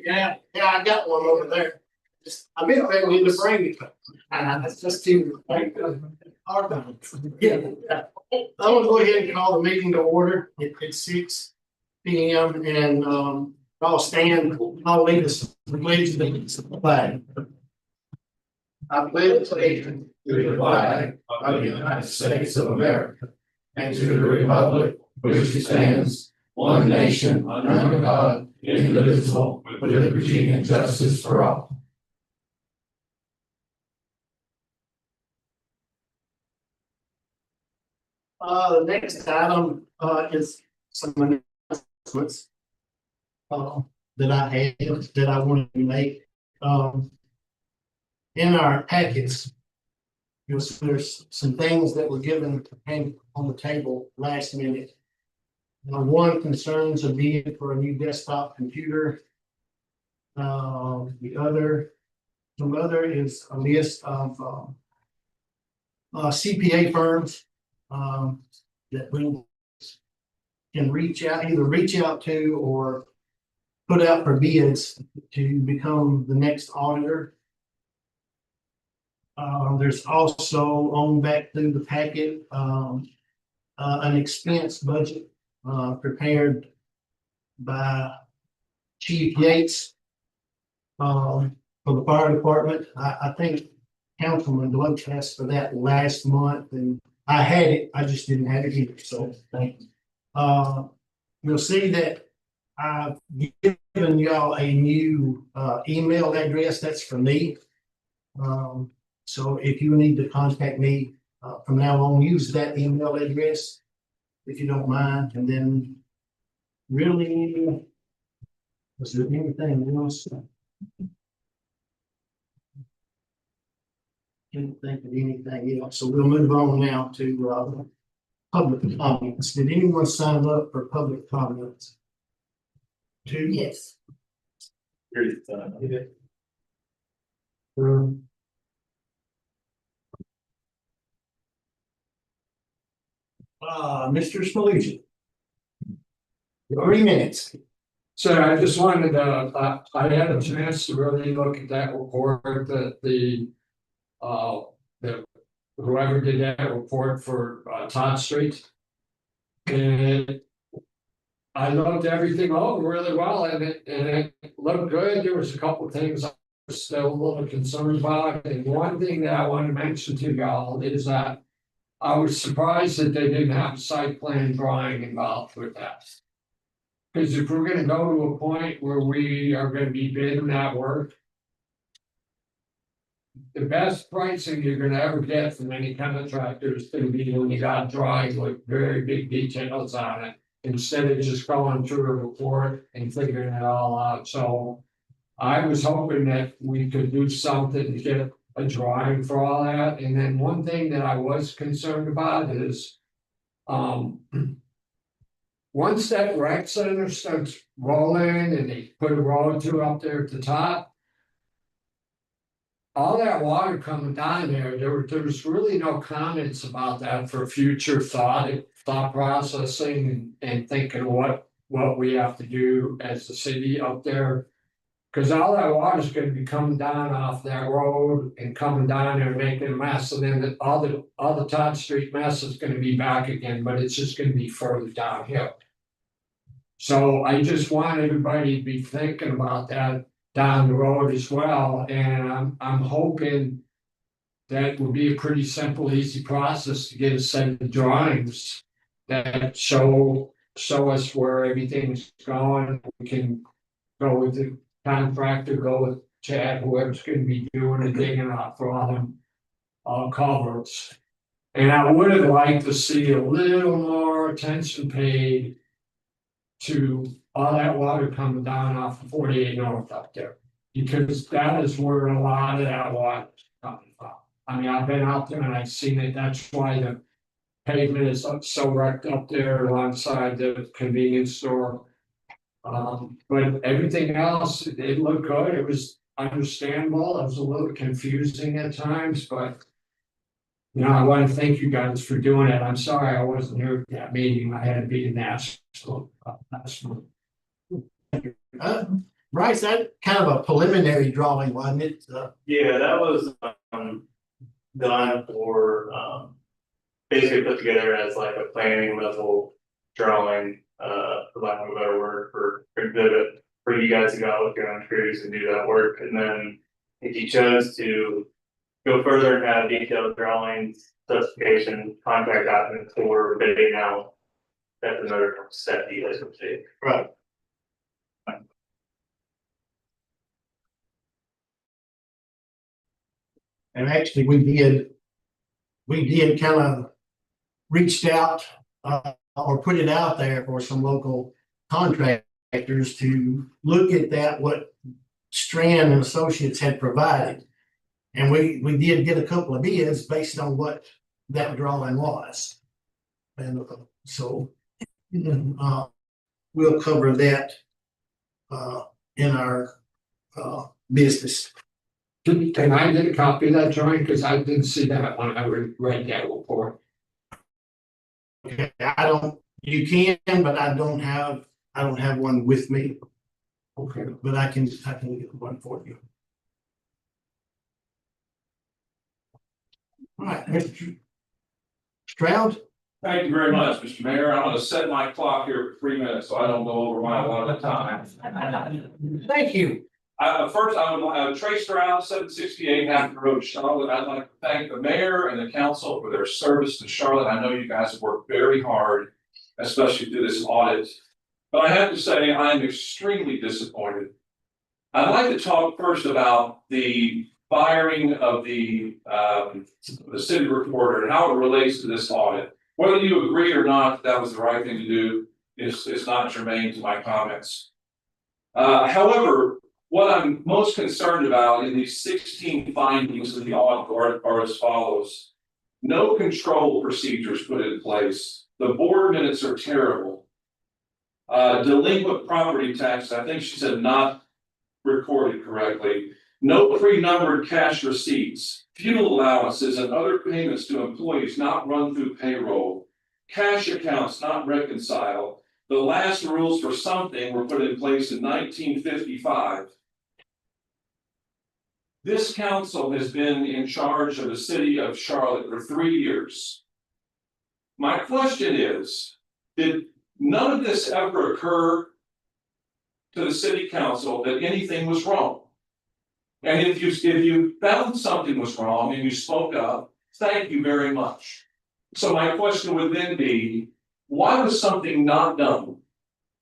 Yeah, I got one over there. I've been ready to bring it. It's just too. Hard time. Yeah. I'm gonna go ahead and call the meeting to order. It's 6 p.m. and I'll stand, I'll lead us, please, the flag. I pledge allegiance to the flag of the United States of America and to the republic which stands one nation under God, indivisible, with liberty and justice for all. The next item is some announcements that I had that I wanted to make. In our packets, there's some things that were given on the table last minute. One concerns a bid for a new desktop computer. The other is a list of CPA firms that we can either reach out to or put out for bids to become the next auditor. There's also on back through the packet an expense budget prepared by Chief Yates for the fire department. I think Councilman Bloch asked for that last month, and I had it. I just didn't have it here. So thank you. You'll see that I've given y'all a new email address. That's for me. So if you need to contact me from now on, use that email address if you don't mind. And then really, was there anything else? Can't think of anything else. So we'll move on now to public comments. Did anyone sign up for public comments? Two? Yes. Mr. Smolegy. 3 minutes. So I just wanted to, I had a chance to really look at that report that whoever did that report for Todd Street. And I looked everything over really well and it looked good. There was a couple of things I was still a little concerned about. And one thing that I want to mention to y'all is that I was surprised that they didn't have a site plan drawing involved with that. Because if we're gonna go to a point where we are gonna be bidding that work, the best pricing you're gonna ever get from any contractor is gonna be when you got drawings with very big details on it, instead of just going through a report and figuring it all out. So I was hoping that we could do something to get a drawing for all that. And then one thing that I was concerned about is, once that rec center starts rolling and they put a road through up there at the top, all that water coming down there was really no comments about that for future thought processing and thinking what we have to do as the city up there. Cause all that water is gonna be coming down off that road and coming down there and making a mess, and then all the Todd Street mess is gonna be back again, but it's just gonna be further downhill. So I just want everybody to be thinking about that down the road as well, and I'm hoping that will be a pretty simple, easy process to get a set of drawings that show us where everything's going. We can go with the contractor, go with Chad, whoever's gonna be doing the digging out for all them culverts. And I would have liked to see a little more attention paid to all that water coming down off of 48 North up there. Because that is where a lot of that water is coming from. I mean, I've been out there and I've seen it. That's why the pavement is so wrecked up there alongside the convenience store. But everything else, it looked good. It was understandable. It was a little confusing at times, but I want to thank you guys for doing it. I'm sorry I wasn't here at that meeting. I had to be in Nashville last month. Bryce, that kind of a preliminary drawing, wasn't it? Yeah, that was done for basically put together as like a planning level drawing, for lack of a better word, for exhibit for you guys to go out there on trees and do that work. And then if you chose to go further and have detailed drawings, specification, contract documents for bidding out, that's another step you guys would take. Right. And actually, we did kind of reached out, or put it out there for some local contractors to look at that, what Strand and Associates had provided. And we did get a couple of bids based on what that drawing was. And so, we'll cover that in our business. Can I get a copy of that drawing? Because I didn't see that when I read that report. Okay, you can, but I don't have one with me, Okay. but I can get one for you. All right, Mr. Stroud? Thank you very much, Mr. Mayor. I'm gonna set my clock here for 3 minutes, so I don't go over my allotted time. Thank you. First, I would, Trey Stroud, 768 Hampton Road, Charlotte. I'd like to thank the mayor and the council for their service to Charlotte. I know you guys have worked very hard, especially through this audit. But I have to say, I am extremely disappointed. I'd like to talk first about the firing of the city recorder and how it relates to this audit. Whether you agree or not, that was the right thing to do is not germane to my comments. However, what I'm most concerned about in these 16 findings of the audit are as follows. No control procedures put in place. The board minutes are terrible. Delinquent property tax, I think she said not recorded correctly. No pre-numbered cash receipts, fuel allowances and other payments to employees not run through payroll. Cash accounts not reconciled. The last rules for something were put in place in 1955. This council has been in charge of the city of Charlotte for 3 years. My question is, did none of this ever occur to the city council that anything was wrong? And if you found something was wrong and you spoke up, thank you very much. So my question would then be, why was something not done?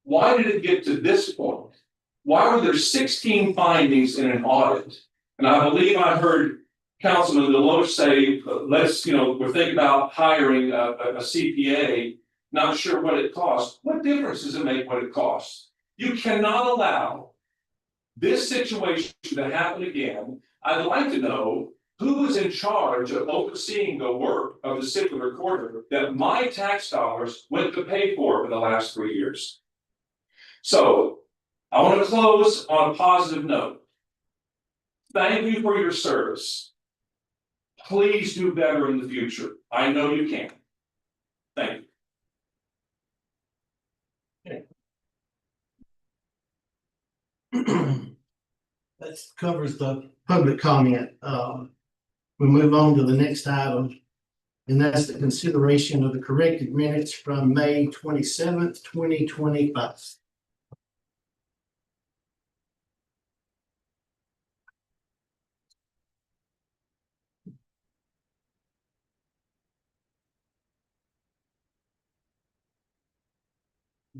Why did it get to this point? Why were there 16 findings in an audit? And I believe I heard Councilman Deloche say, we're thinking about hiring a CPA, not sure what it costs. What difference does it make what it costs? You cannot allow this situation to happen again. I'd like to know who was in charge of overseeing the work of the city recorder that my tax dollars went to pay for the last 3 years. So I want to close on a positive note. Thank you for your service. Please do better in the future. I know you can. Thank you. That covers the public comment. We move on to the next item, and that's the consideration of the corrected minutes from May 27th, 2025.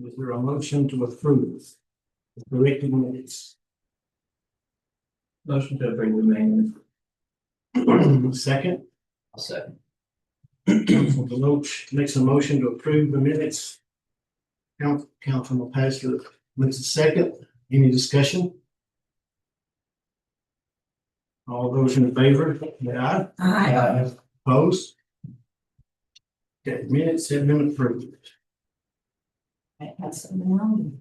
Is there a motion to approve the corrected minutes? Motion to approve the main. Second, I'll second. Councilman Deloche makes a motion to approve the minutes. Councilman Pastor makes a second. Any discussion? All those in favor, say aye. Aye. Opposed? Okay, minutes have been approved. That's something wrong.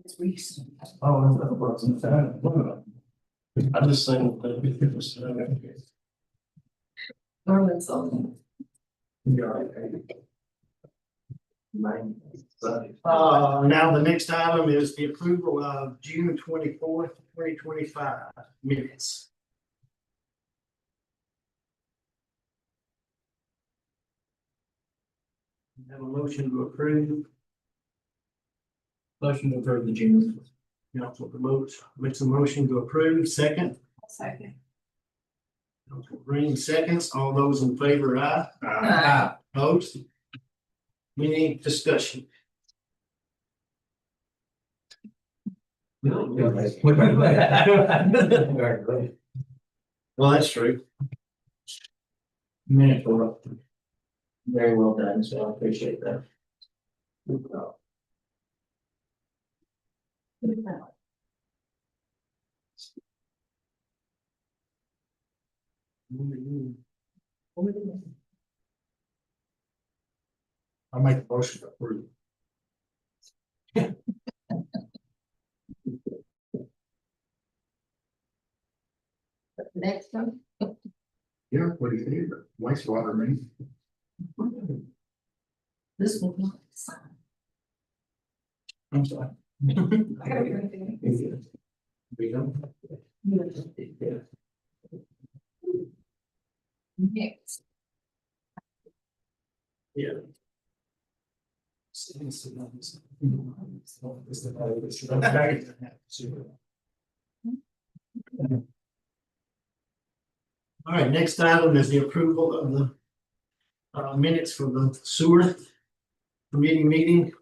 It's recent. Oh, that wasn't that. I just think that it was. Norman's on. Now the next item is the approval of June 24th, 2025 minutes. Have a motion to approve. Motion to approve the June. Council promotes, makes a motion to approve, second. Second. Council Green seconds, all those in favor, aye. Aye. Opposed? Any discussion? Well, that's true. Minutes were up. Very well done, so I appreciate that. I make a motion to approve. Next one. Yeah, what do you think? Wastewater main. This one. I'm sorry. I gotta hear anything. We don't. Next. Yeah. All right, next item is the approval of the minutes for the sewer committee meeting.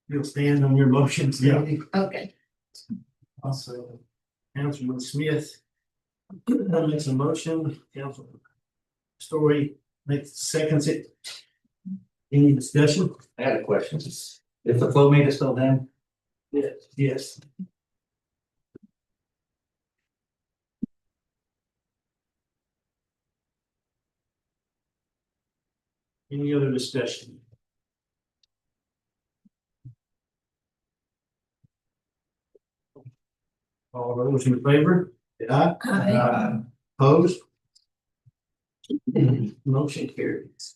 You'll stand on your motions, Debbie. Okay. Also, Councilman Smith makes a motion, Council Story makes seconds it. Any discussion? I had a question. Is the flow meter still down? Yes. Yes. Any other discussion? All those in favor? Aye. Aye. Opposed? Motion carries.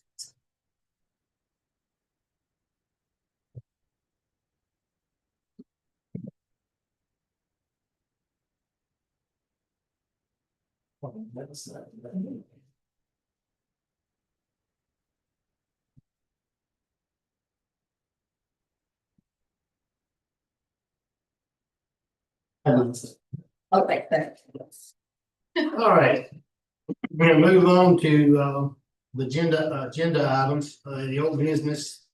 Okay, thanks. All right. We're gonna move on to the agenda items, the old business.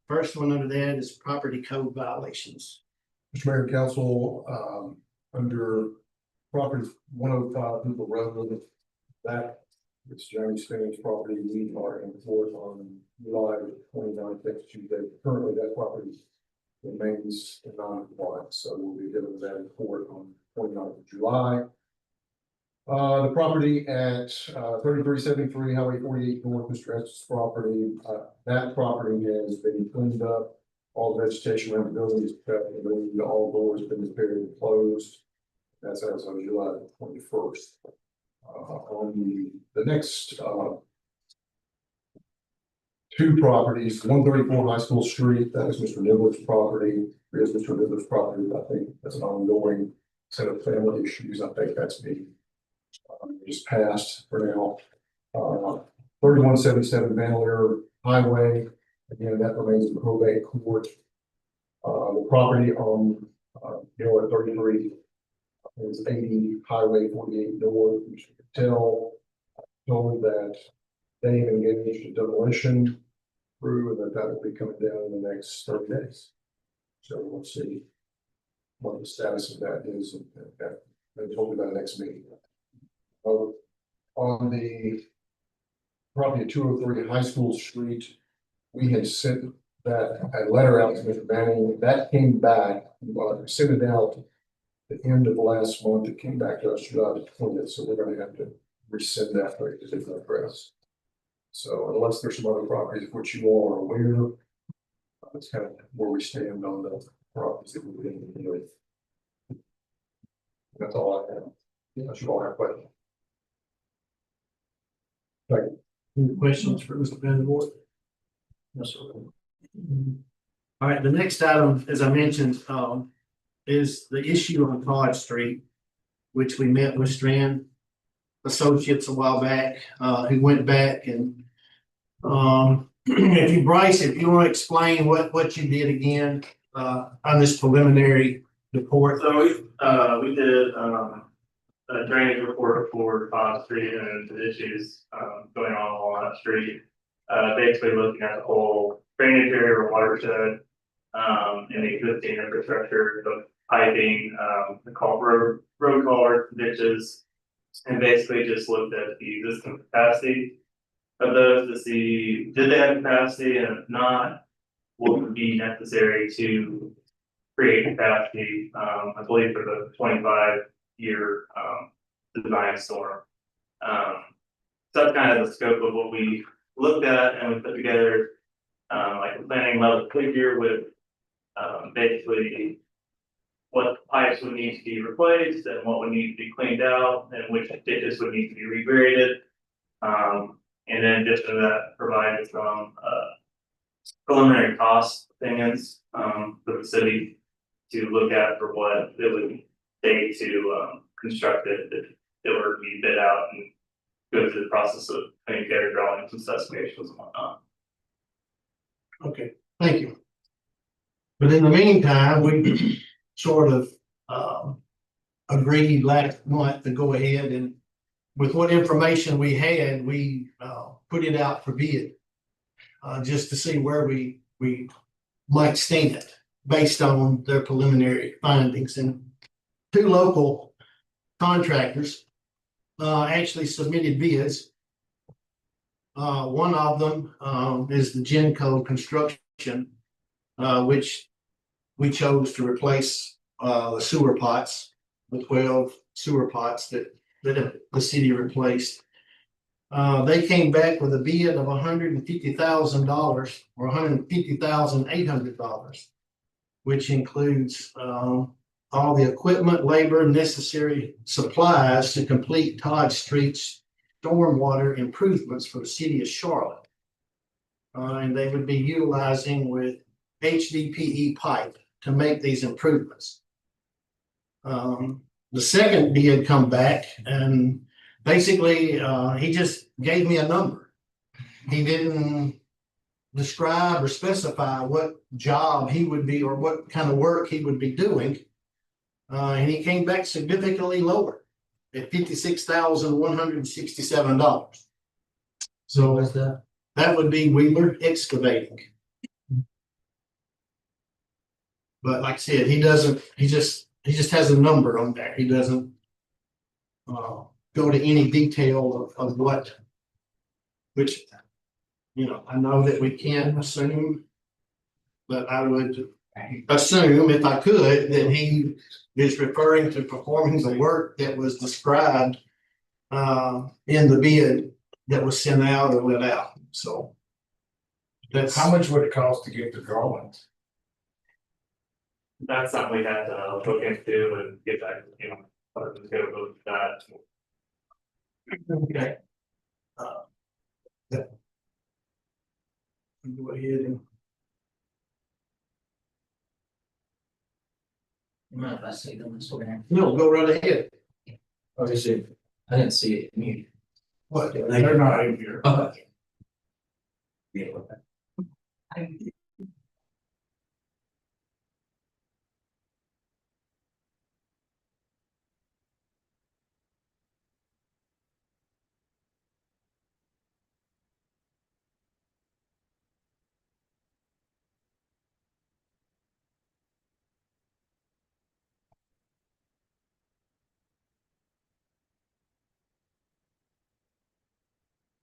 First one under that is property code violations. Mr. Mayor and Council, under property 105 People Road, that it's Jeremy Spain's property, we are in court on July 29th, next Tuesday. Currently, that property remains in non-compliance, so we'll be dealing with that in court on 29th of July. The property at 3373 Highway 48 North, Mr. Estes' property, that property has been cleaned up. All vegetation around the building is cut, and all doors have been repaired and closed. That's as of July 21st. On the next, two properties, 134 High School Street, that is Mr. Nibbler's property. Is Mr. Nibbler's property, I think that's an ongoing set of family issues. I think that's being just passed for now. 3177 Van Leer Highway, again, that remains in probate court. The property on, at 33 is 80 Highway 48 North, Mr. Patel told that they engaged a demolition crew and that will be coming down in the next 30 days. So we'll see what the status of that is and maybe talk about next meeting. On the property at 203 High School Street, we had sent that a letter out to Mr. Banning. That came back, sent it out at the end of last month. It came back to us July 20th, so we're going to have to resend that for a different address. So unless there's some other properties of which you all are aware, that's kind of where we stand on the properties that we've been doing. That's all I have. Unless you all have questions. Any questions for Mr. Van Wart? Yes, sir. All right, the next item, as I mentioned, is the issue on Todd Street, which we met with Strand Associates a while back, who went back and if you, Bryce, if you want to explain what you did again on this preliminary report. So we did a drainage report for Todd Street and the issues going on along that street. Basically looking at the whole drainage area or watershed, and the existing infrastructure, the piping, the road culverts, ditches, and basically just looked at the existing capacity of those to see did they have capacity, and if not, what would be necessary to create capacity. I believe for the 25-year design storm. So that's kind of the scope of what we looked at, and we put together like a planning level figure with basically what pipes would need to be replaced and what would need to be cleaned out and which ditches would need to be regraded. And then just for that, provided some preliminary cost opinions for the city to look at for what it would take to construct it if it were to be bid out and go through the process of putting together drawings and specifications and whatnot. Okay, thank you. But in the meantime, we sort of agreed last month to go ahead and with what information we had, we put it out for bid. Just to see where we might stand based on their preliminary findings. And two local contractors actually submitted bids. One of them is the Genco Construction, which we chose to replace the sewer pots, the 12 sewer pots that the city replaced. They came back with a bid of $150,000 or $150,800, which includes all the equipment, labor, necessary supplies to complete Todd Street's stormwater improvements for the city of Charlotte. And they would be utilizing with HDPE pipe to make these improvements. The second bid come back and basically he just gave me a number. He didn't describe or specify what job he would be or what kind of work he would be doing. And he came back significantly lower at $56,167. So What's that? that would be Wheeler Excavating. But like I said, he just has a number on there. He doesn't go to any detail of what, which, I know that we can't assume, but I would assume if I could, that he is referring to performing the work that was described in the bid that was sent out or let out. So that's How much would it cost to get the drawings? That's something we had to look into and get back, But just gotta go with that. Okay. Yeah. Go ahead and. You mind if I say them this way? No, go right ahead. Oh, you see, I didn't see it. Me. What? They're not in here. Okay.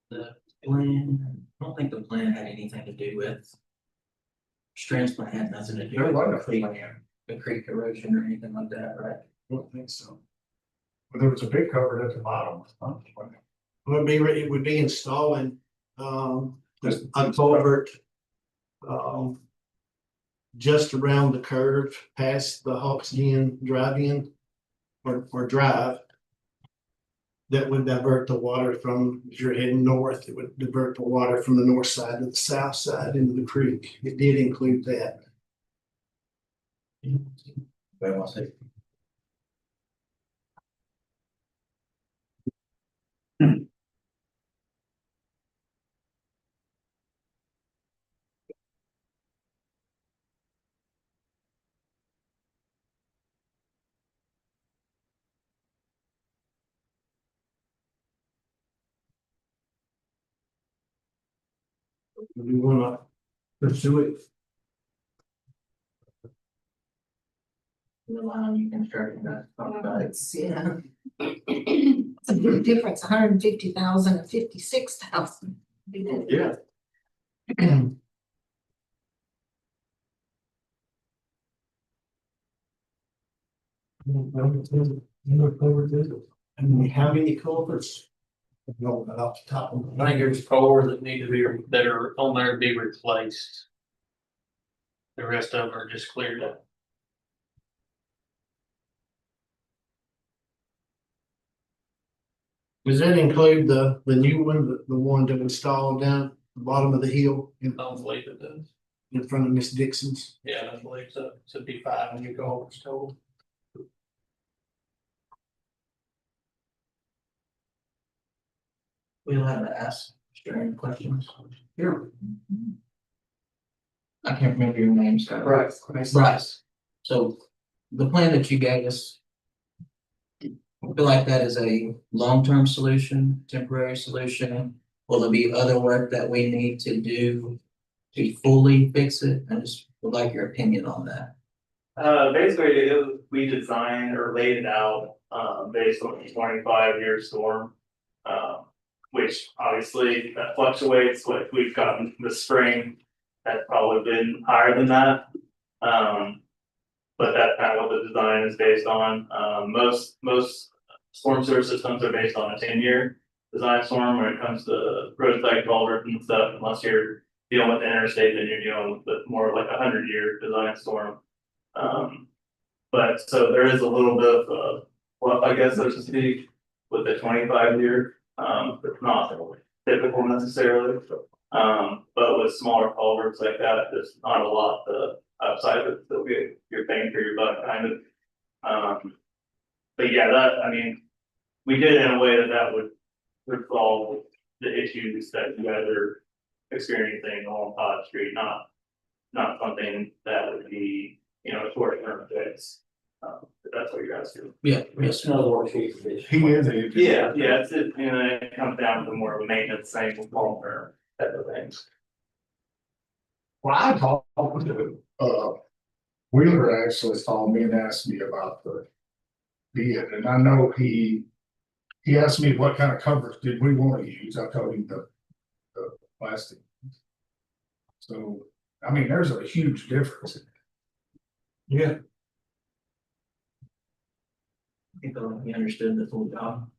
The plan, I don't think the plan had anything to do with. Strands plan had nothing to do There with wasn't a the creek, plan. the creek erosion or anything like that, right? I don't think so. But there was a big cover at the bottom. It would be installing, a culvert. Just around the curve past the Hawks Den drive-in or drive. That would divert the water from, if you're heading north, it would divert the water from the north side to the south side into the creek. It did include that. Very well said. We wanna pursue it. Rely on you constructing that, talk about it. It's, yeah. It's a big difference, 150,000 and 56,000. Yeah. And how many culverts? No, not off the top of my I think head. there's 4 that need to be, that are on there to be replaced. The rest of them are just cleared up. Does that include the new one, the one that installed down the bottom of the hill I don't believe it does. in front of Miss Dixon's? Yeah, I believe so. Should be 5 new culverts total. We'll have to ask Strand questions. Sure. I can't remember your name, Scott. Right. Bryce. So the plan that you gave us. I feel like that is a long-term solution, temporary solution. Will there be other work that we need to do to fully fix it? I just would like your opinion on that. Basically, we designed or laid it out, based on a 25-year storm. Which obviously that fluctuates, like we've gotten this spring, that's probably been higher than that. But that's kind of what the design is based on. Most storm sewer systems are based on a 10-year design storm when it comes to roadside culverts and stuff, unless you're dealing with the interstate, then you're dealing with more like a 100-year design storm. But so there is a little bit of, well, I guess, so to speak, with the 25-year, it's not typical necessarily. But with smaller culverts like that, there's not a lot upside of it, so you're paying for your buck kind of. But yeah, I mean, we did it in a way that would solve the issues that you guys are experiencing along Todd Street, not something that would be, a short-term fix. If that's what you're asking. Yeah, yes. He is a. Yeah, it comes down to more of a maintenance thing with long term type of things. Well, I talked to, Wheeler actually called me and asked me about the bid, and I know he asked me what kind of covers did we want to use. I told him the plastic. So, I mean, there's a huge difference. Yeah. I think we understood the full job.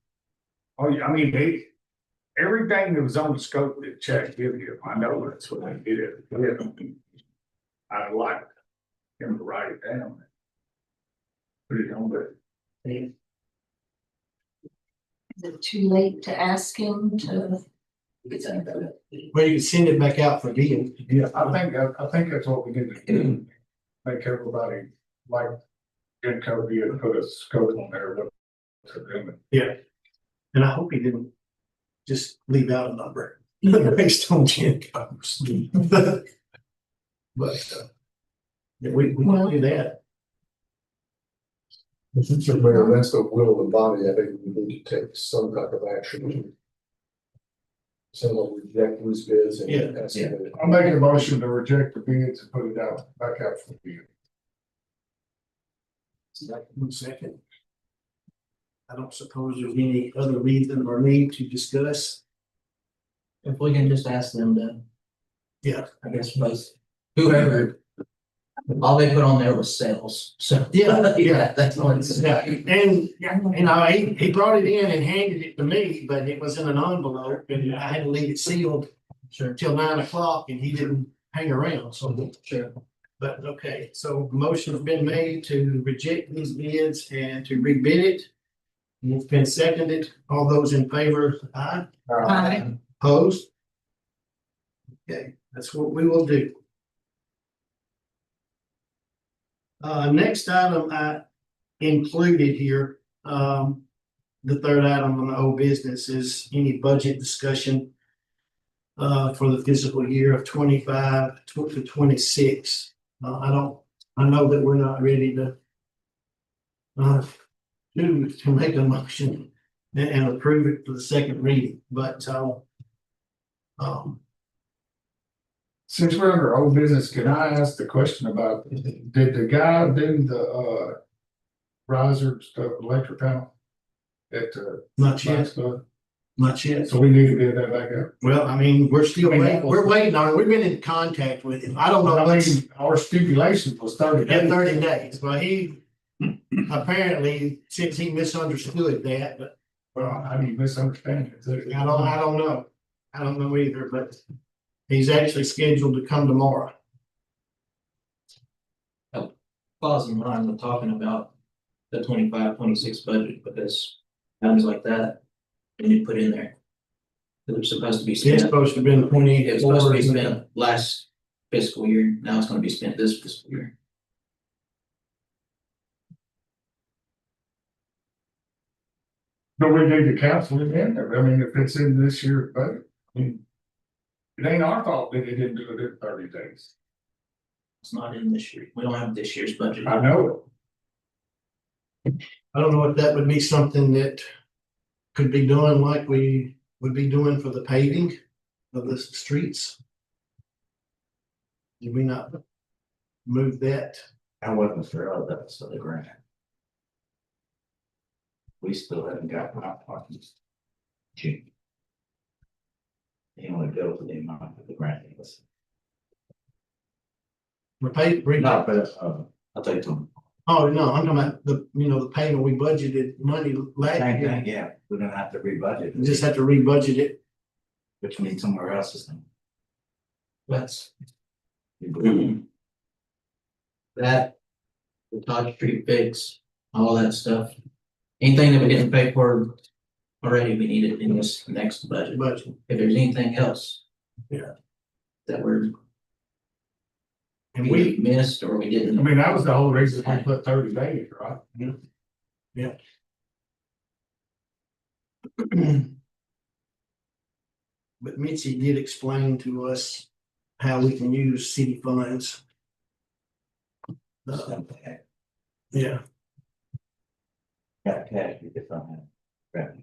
Oh, yeah, I mean, everything that was on the scope that Chad gave you, I know that's what they did. I'd like him to write it down. Put it on there. Is it too late to ask him to? Well, you can send it back out for bid. Yeah, I think that's what we need to do. Make everybody like, get Cody and put a scope on there. What's the limit? And I hope he didn't just leave out a number based on gen codes. But, yeah, we can do that. Since everybody that's the will of the body, I think we need to take some type of action. Someone reject these bids and. Yeah. I'm making a motion to reject the bids and put it out, back out for bid. One second. I don't suppose there's any other reason or need to discuss. If we can just ask them to. Yeah. I guess both, whoever. All they put on there was sales, so. Yeah. That's what it's. Yeah, and, you know, he brought it in and handed it to me, but it was in an envelope and I had to leave it sealed Sure. till 9 o'clock and he didn't hang around, so. Sure. But, okay, so motion's been made to reject these bids and to rebid it. And it's been seconded. All those in favor, aye? Aye. Opposed? Okay, that's what we will do. Next item I included here, the third item on the old business is any budget discussion for the fiscal year of 25 to 26. I know that we're not ready to make a motion and approve it for the second reading, but Since we're under old business, can I ask the question about, did the guy do the riser stuff, electric panel? At the. not yet, stuff? not yet. So we need to bid that back up. Well, I mean, we're still I mean, waiting, we're waiting on it. We've been in contact with him. I don't know. I mean, our stipulation was 30 Yeah, days. 30 days, but he apparently, since he misunderstood that, but Well, how do you misunderstand it? I don't know. I don't know either, but he's actually scheduled to come tomorrow. Falls in line with talking about the 25-26 budget, because items like that, we need to put in there. They're supposed to be It's spent, supposed to have been 20. it was supposed to be spent last fiscal year, now it's gonna be spent this fiscal year. But we need to cancel it in there. I mean, if it's in this year's budget. I mean, it ain't our fault that they didn't do it in 30 days. It's not in this year, we don't have this year's budget. I know I don't know if that would be something that could be done like we would be doing for the paving of the streets. Did we not move that? I wasn't sure of that, so the grant. We still haven't got my parties. You want to go for the amount of the grant was. Not, but, I'll take them. oh, no, I'm talking about the payment we budgeted money last Same year. thing, yeah, we're gonna have to rebudget. We just have to rebudget it. Which means somewhere else is. That's that, the Todd Street fix, all that stuff. Anything that we didn't pay for already, we need it in this next budget. Budget. If there's anything else. Yeah. That we're. And we we, missed or we I didn't. mean, that was the whole reason we put 30 days, right? but Mitzi did explain to us how we can use city funds. Yeah, Got cash, we just don't have revenue.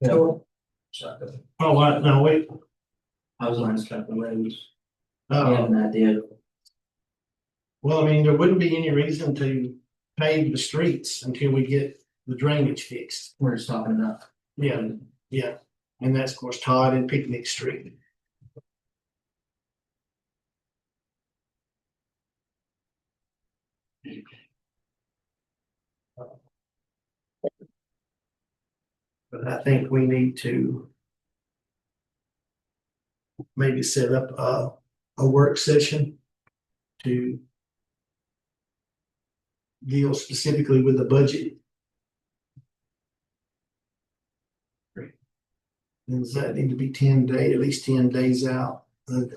oh, no, wait, I was on this couple of roads. I uh, have an idea. well, I mean, there wouldn't be any reason to pave the streets until we get the drainage fixed. We're just talking about. Yeah, yeah, and that's of course Todd and Picnic Street. But I think we need to maybe set up a work session to deal specifically with the budget. Does that need to be 10 days, at least 10 days out?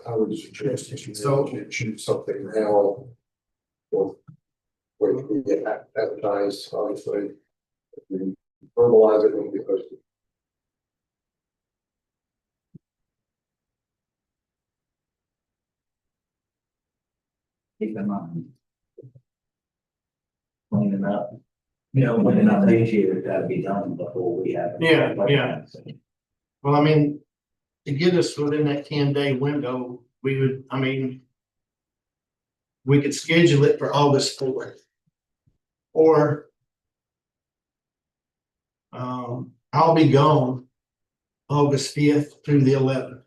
I would suggest that you So- shoot something now. Or wait, till we get advertised, obviously. If we verbalize it when we post it. Keep in mind. Cleaning up, when they're not this year, it's gotta be done before we have. Yeah, yeah. Well, I mean, to get us within that 10-day window, we would, I mean, we could schedule it for August 4th. Or I'll be gone August 5th through the 11th.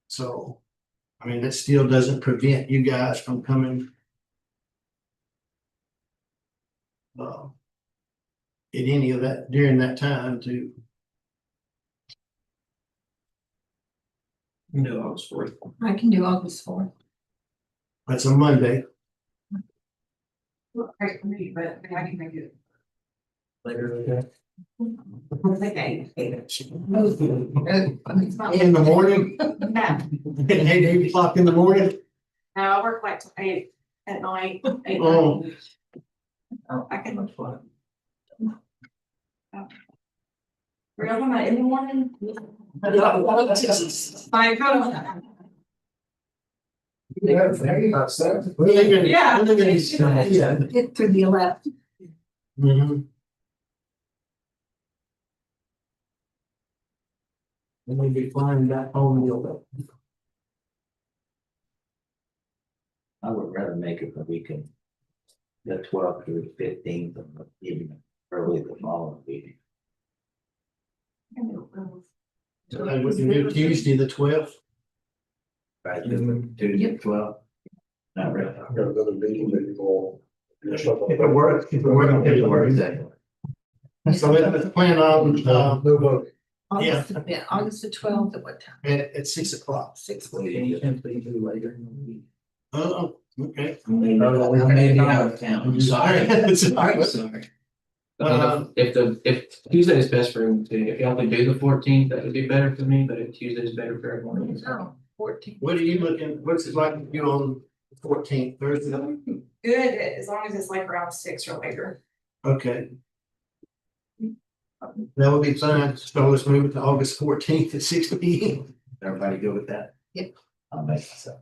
So, I mean, that still doesn't prevent you guys from coming at any of that during that time to. No, I was free. I can do August 4th. That's a Monday. Great for me, but I can make it. Later, okay. Okay. In the morning, No, at 8 o'clock in the morning. I work like till 8 at night. Oh. Oh, I can. We're talking about in the morning? Fine, hold on. We're leaving. Yeah. We're leaving these- Yeah. Get through the 11th. Mhm. And we'll be flying back home the 11th. I would rather make it the weekend. The 12th through the 15th, and even early the following week. So then we can do Tuesday, the 12th. Right, Tuesday, 12th. Not really. I've got another meeting that you all. If it works, if it works. So let's plan on, No vote. Yeah. August the 12th at what time? at 6 o'clock. 6. You can please do later in the week. Oh, okay. I may be out of town, I'm sorry. Sorry. Sorry. If Tuesday is best for everyone too, if y'all could do the 14th, that would be better for me, but if Tuesday is better for everyone. Oh, 14. What are you looking, what's it like you on the 14th, Thursday? Good, as long as it's like around 6 or later. Okay. That would be fine. So let's move it to August 14th at 6 p.m. Everybody good with that? Yep. I'll make myself.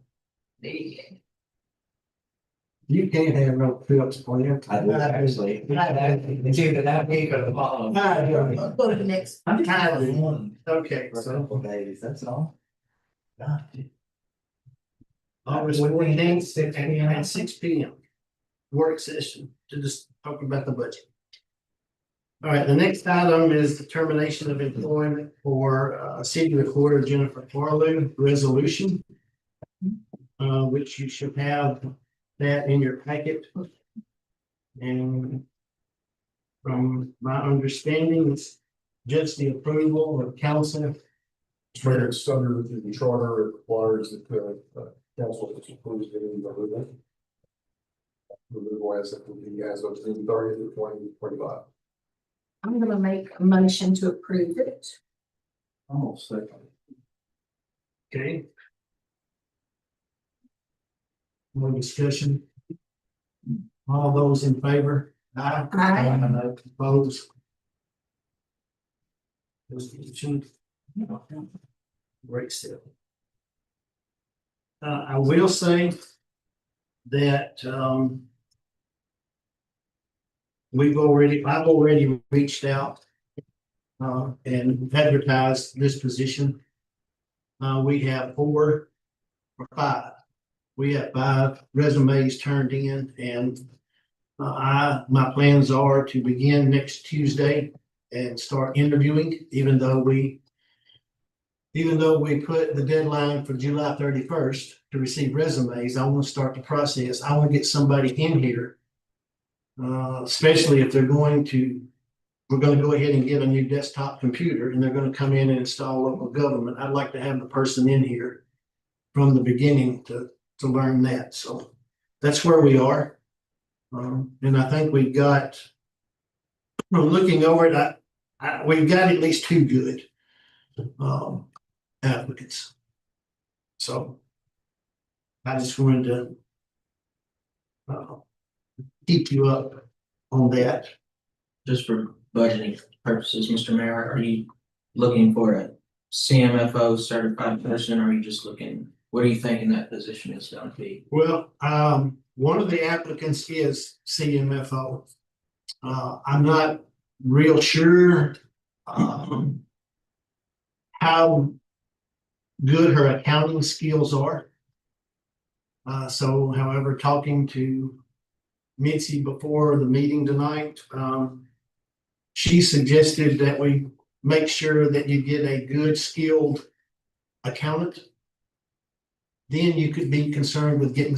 You can't have no trips planned. I would actually. It's either that week or the following. I'll go to the next. I'm tired of one. Okay, For a so couple days, that's all. God. August 14th at 6 p.m. Work session to just talk about the budget. All right, the next item is the termination of employment for City Recorder Jennifer Farlow resolution. Which you should have that in your packet. And from my understanding, it's just the approval of council. Mayor, it's under the charter, it requires that council approves any removal. Removal as it will be as of June 30th, 2025. I'm gonna make a motion to approve it. Almost second. Okay. More discussion. All those in favor? Aye. Aye. Opposed? Resolution. Great stuff. I will say that, I've already reached out and advertised this position. We have 4 or 5. We have 5 resumes turned in, and my plans are to begin next Tuesday and start interviewing, even though we put the deadline for July 31st to receive resumes. I want to start the process. I want to get somebody in here. Especially if we're going to go ahead and get a new desktop computer and they're going to come in and install local government. I'd like to have the person in here from the beginning to learn that. So that's where we are. And I think we've got, looking over it, we've got at least two good applicants. So I just wanted to keep you up on that. Just for budgeting purposes, Mr. Mayor, are you looking for a CMFO certified person, or are you just looking, what are you thinking that position is gonna be? Well, one of the applicants is CMFO. I'm not real sure how good her accounting skills are. So however, talking to Mitzi before the meeting tonight, she suggested that we make sure that you get a good skilled accountant. Then you could be concerned with getting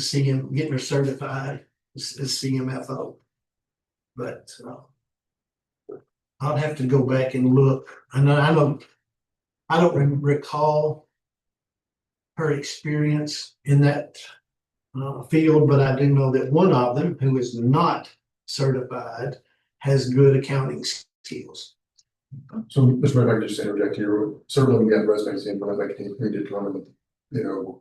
her certified as CMFO. But I'll have to go back and look. I don't recall her experience in that field, but I do know that one of them, who is not certified, has good accounting skills. So, Mr. Mayor, if I could just interject here, certainly we got resumes in, but I think we determine,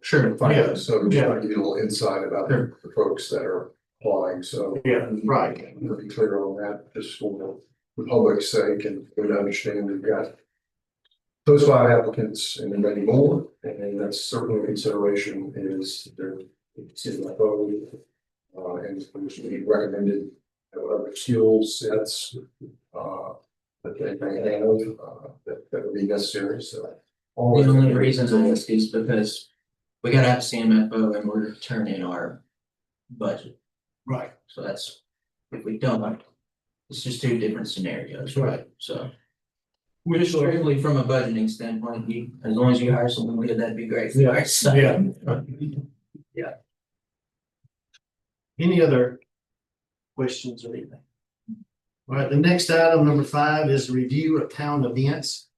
Sure. finance, so just Yeah. trying to give you a little insight about the folks that are applying, so. Yeah, right. To be clear on that, just for the public's sake, and for to understand we've got those 5 applicants and then many more, and that's certainly a consideration is their CMFO, and we recommended other skill sets that they may have that would be necessary, so. The only reason I ask is because we gotta have CMFO in order to turn in our budget. Right. So that's, if we don't, it's just two different scenarios, Right. So. We're strictly from a budgeting standpoint, as long as you hire someone good, that'd be great. Yeah. So- Yeah. Any other questions or anything? All right, the next item, number 5, is review of town events.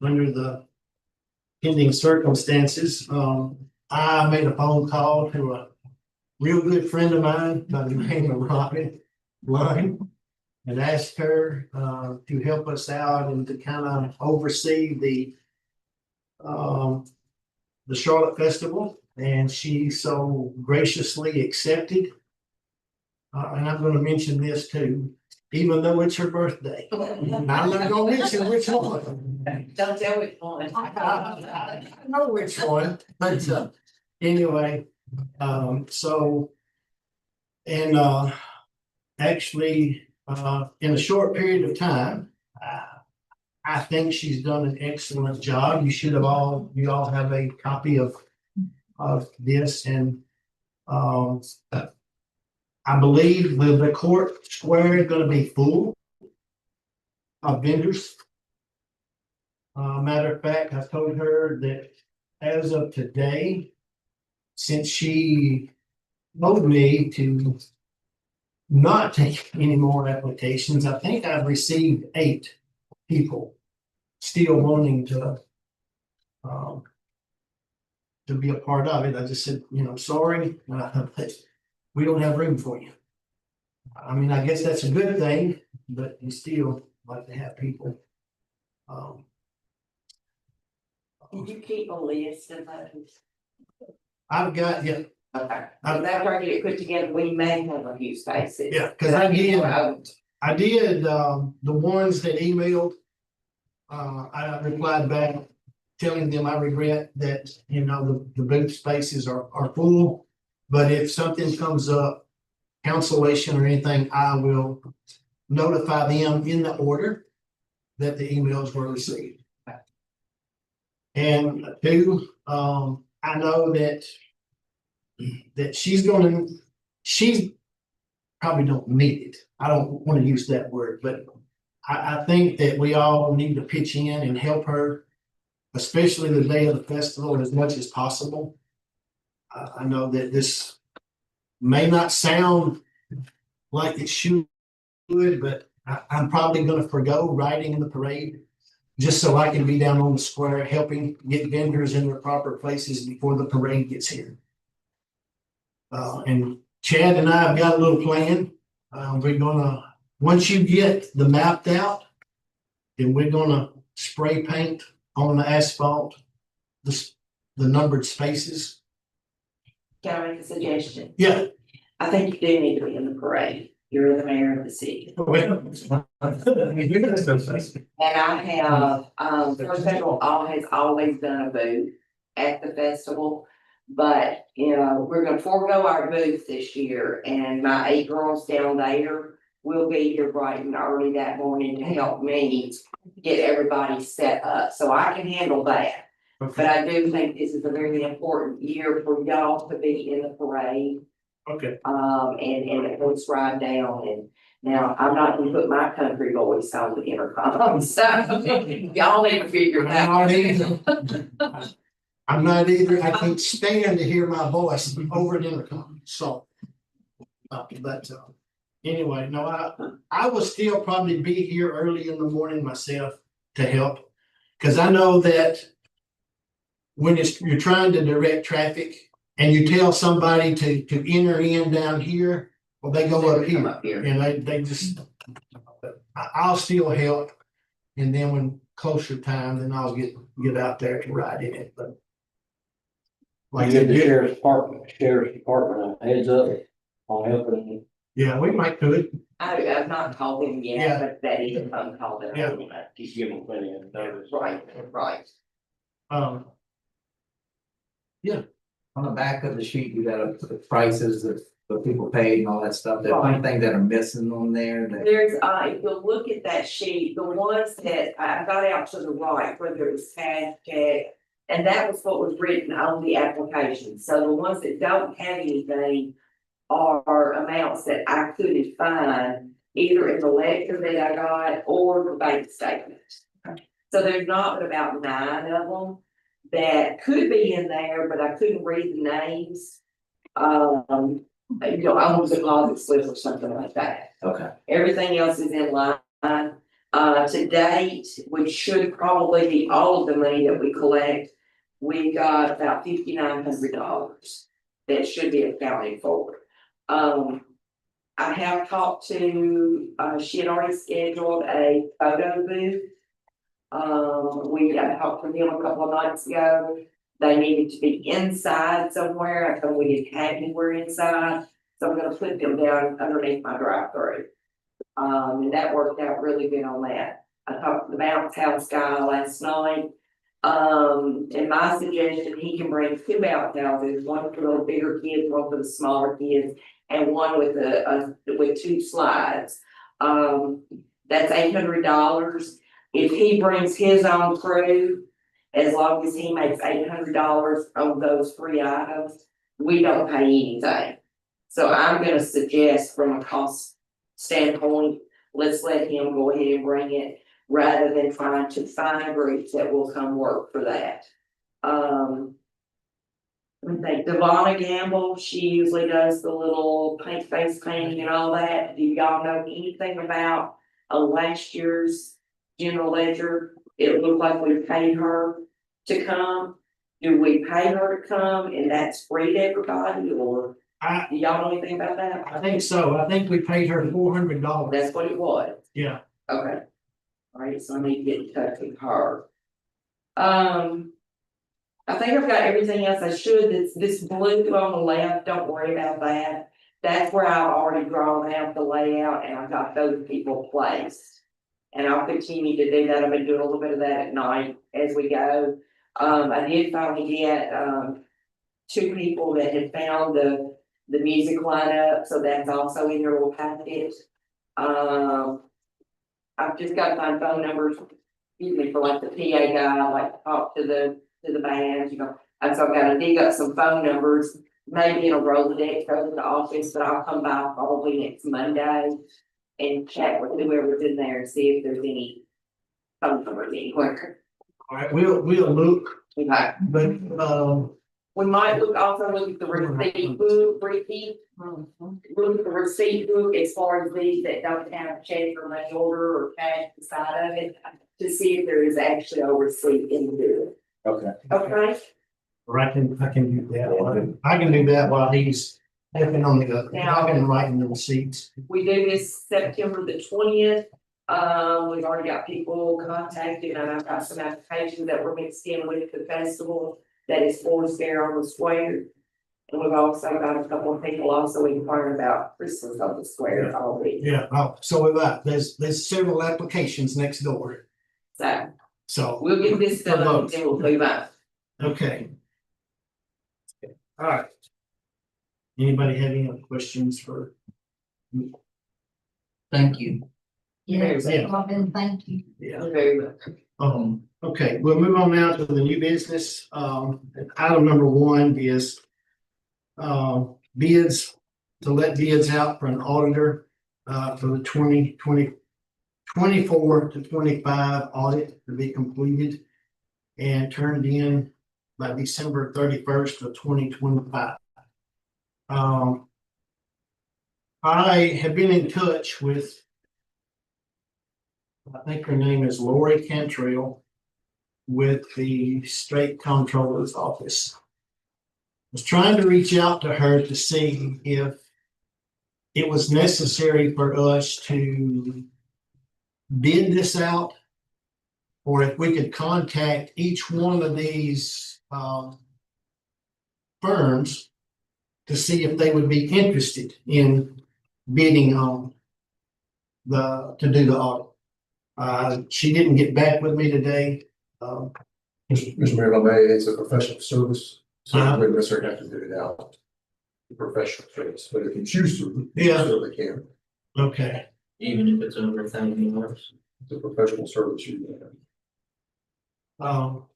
Under the pending circumstances, I made a phone call to a real good friend of mine by the name of Robin Lund, and asked her to help us out and to kind of oversee the Charlotte Festival, and she so graciously accepted. And I'm going to mention this too, even though it's her birthday. I'm not going to mention which one. Don't tell which one. I know which one, but anyway, so. And actually, in a short period of time, I think she's done an excellent job. You all have a copy of this, and I believe the court square is gonna be full of vendors. Matter of fact, I told her that as of today, since she told me to not take any more applications, I think I've received 8 people still wanting to be a part of it. I just said, sorry, but we don't have room for you. I mean, I guess that's a good thing, but you still like to have people. Did you keep a list of those? I've got, yeah, Okay, so that already get put together, we may have a few spaces. yeah, because I did the ones that emailed. I replied back telling them I regret that, the booth spaces are full. But if something comes up, cancellation or anything, I will notify them in the order that the emails were received. And 2, I know that she's probably don't need it. I don't want to use that word, but I think that we all need to pitch in and help her, especially the day of the festival, as much as possible. I know that this may not sound like it should, but I'm probably going to forgo riding in the parade, just so I can be down on the square helping get vendors in their proper places before the parade gets here. And Chad and I have got a little plan. We're gonna, once you get the mapped out, then we're gonna spray paint on the asphalt, the numbered spaces. Can I make a suggestion? Yeah. I think you do need to be in the parade. You're the mayor of the city. And I have, First Federal has always done a booth at the festival. But, you know, we're gonna forego our booth this year and my 8 girls down there will be here bright and early that morning to help me get everybody set up, so I can handle that. But I do think this is a very important year for y'all to be in the parade. Okay. And the horse ride down, and now I'm not gonna put my country voice on the intercom, so y'all need to figure that out. I'm not either. I can't stand to hear my voice over the intercom, so. Anyway, no, I will still probably be here early in the morning myself to help. Cause I know that when you're trying to direct traffic and you tell somebody to enter in down here, well, they go up Come here. up here. And they just, I'll still help. And then when closer time, then I'll get out there to ride in it, but. Like, Give the sheriff's department a heads up on helping. yeah, we might could, I've not called him Yeah. yet, but that is a phone call that Yeah. I'm gonna. Just give them plenty of notice. Right. um, On the back of the sheet, you got the prices that the people paid and all that stuff. There's one thing that are missing on there that. There's, if you look at that sheet, the ones that I got out to the right, whether it was cash, check. And that was what was written on the application, so the ones that don't have anything are amounts that I couldn't find. Either in the letter that I got or the bank statement. So there's not but about 9 of them that could be in there, but I couldn't read the names. On the deposit slip or something like that. Okay. Everything else is in line. To date, which should probably be all of the money that we collect, we got about $5,900 that should be accounted for. I have talked to, she had already scheduled a photo booth. I talked to them a couple of nights ago. They needed to be inside somewhere. I told them we didn't have anywhere inside, so I'm gonna put them down underneath my drive-through. And that worked out really good on that. I talked to the bounce house guy last night. And my suggestion, he can bring 2 bounce houses, one for the bigger kids, one for the smaller kids, and one with with 2 slides. That's $800. If he brings his own crew, as long as he makes $800 on those 3 items, we don't pay anything. So I'm gonna suggest from a cost standpoint, let's let him go ahead and bring it, rather than trying to find groups that will come work for that. I think Devonna Gamble, she usually does the little face painting and all that. Do y'all know anything about last year's general ledger? It looked like we paid her to come. Do we pay her to come and that's free to everybody, or do y'all know anything about that? I think so. I think we paid her $400. That's what it was. Yeah. Okay. Alright, so I need to get in touch with her. I think I've got everything else I should. This blue on the left, don't worry about that. That's where I've already drawn out the layout and I've got those people placed. And I'll continue to do that. I've been doing a little bit of that at night as we go. I did finally get 2 people that had found the music lineup, so that's also in your little packet. I've just got my phone numbers, excuse me, for like the PA guy, I like to talk to the band, and so I've got to dig up some phone numbers, maybe in a Rolodex over to the office, but I'll come by probably next Monday and chat with whoever's in there and see if there's any phone numbers anywhere. All right, we'll look, Okay. but We might also look at the receipt book, look at the receipt book as far as these that don't have check or money order or cash beside of it, to see if there is actually a receipt in the bill. Okay. Okay, Or I can do that. I can do that while he's tapping on the, I've been writing the receipts. we do this September the 20th. We've already got people contacted, and I've got some applications that were mixed in with the festival that is Forest Fair on the Square. And we've also got a couple of people also inquiring about Christmas on the Square already. Yeah, so there's several applications next door, So so. we'll get this done and then we'll move on. Okay. All right. Anybody have any other questions for? Thank you. Yes, Yeah. Robin, thank you. Yeah. Very much. Okay, we'll move on now to the new business. Item number 1 is bids, to let bids out for an auditor for the 2024 to 25 audit to be completed and turned in by December 31st of 2025. I have been in touch with, I think her name is Lori Cantrell, with the State Comptroller's Office. Was trying to reach out to her to see if it was necessary for us to bid this out, or if we could contact each one of these firms to see if they would be interested in bidding on to do the audit. She didn't get back with me today. Mr. Mayor, if I may, it's a professional service, so you wouldn't necessarily have to do it out. Professional service, but if you choose to, you Yeah. certainly can. Okay, Even if it's over $1,000. It's a professional service you can. So,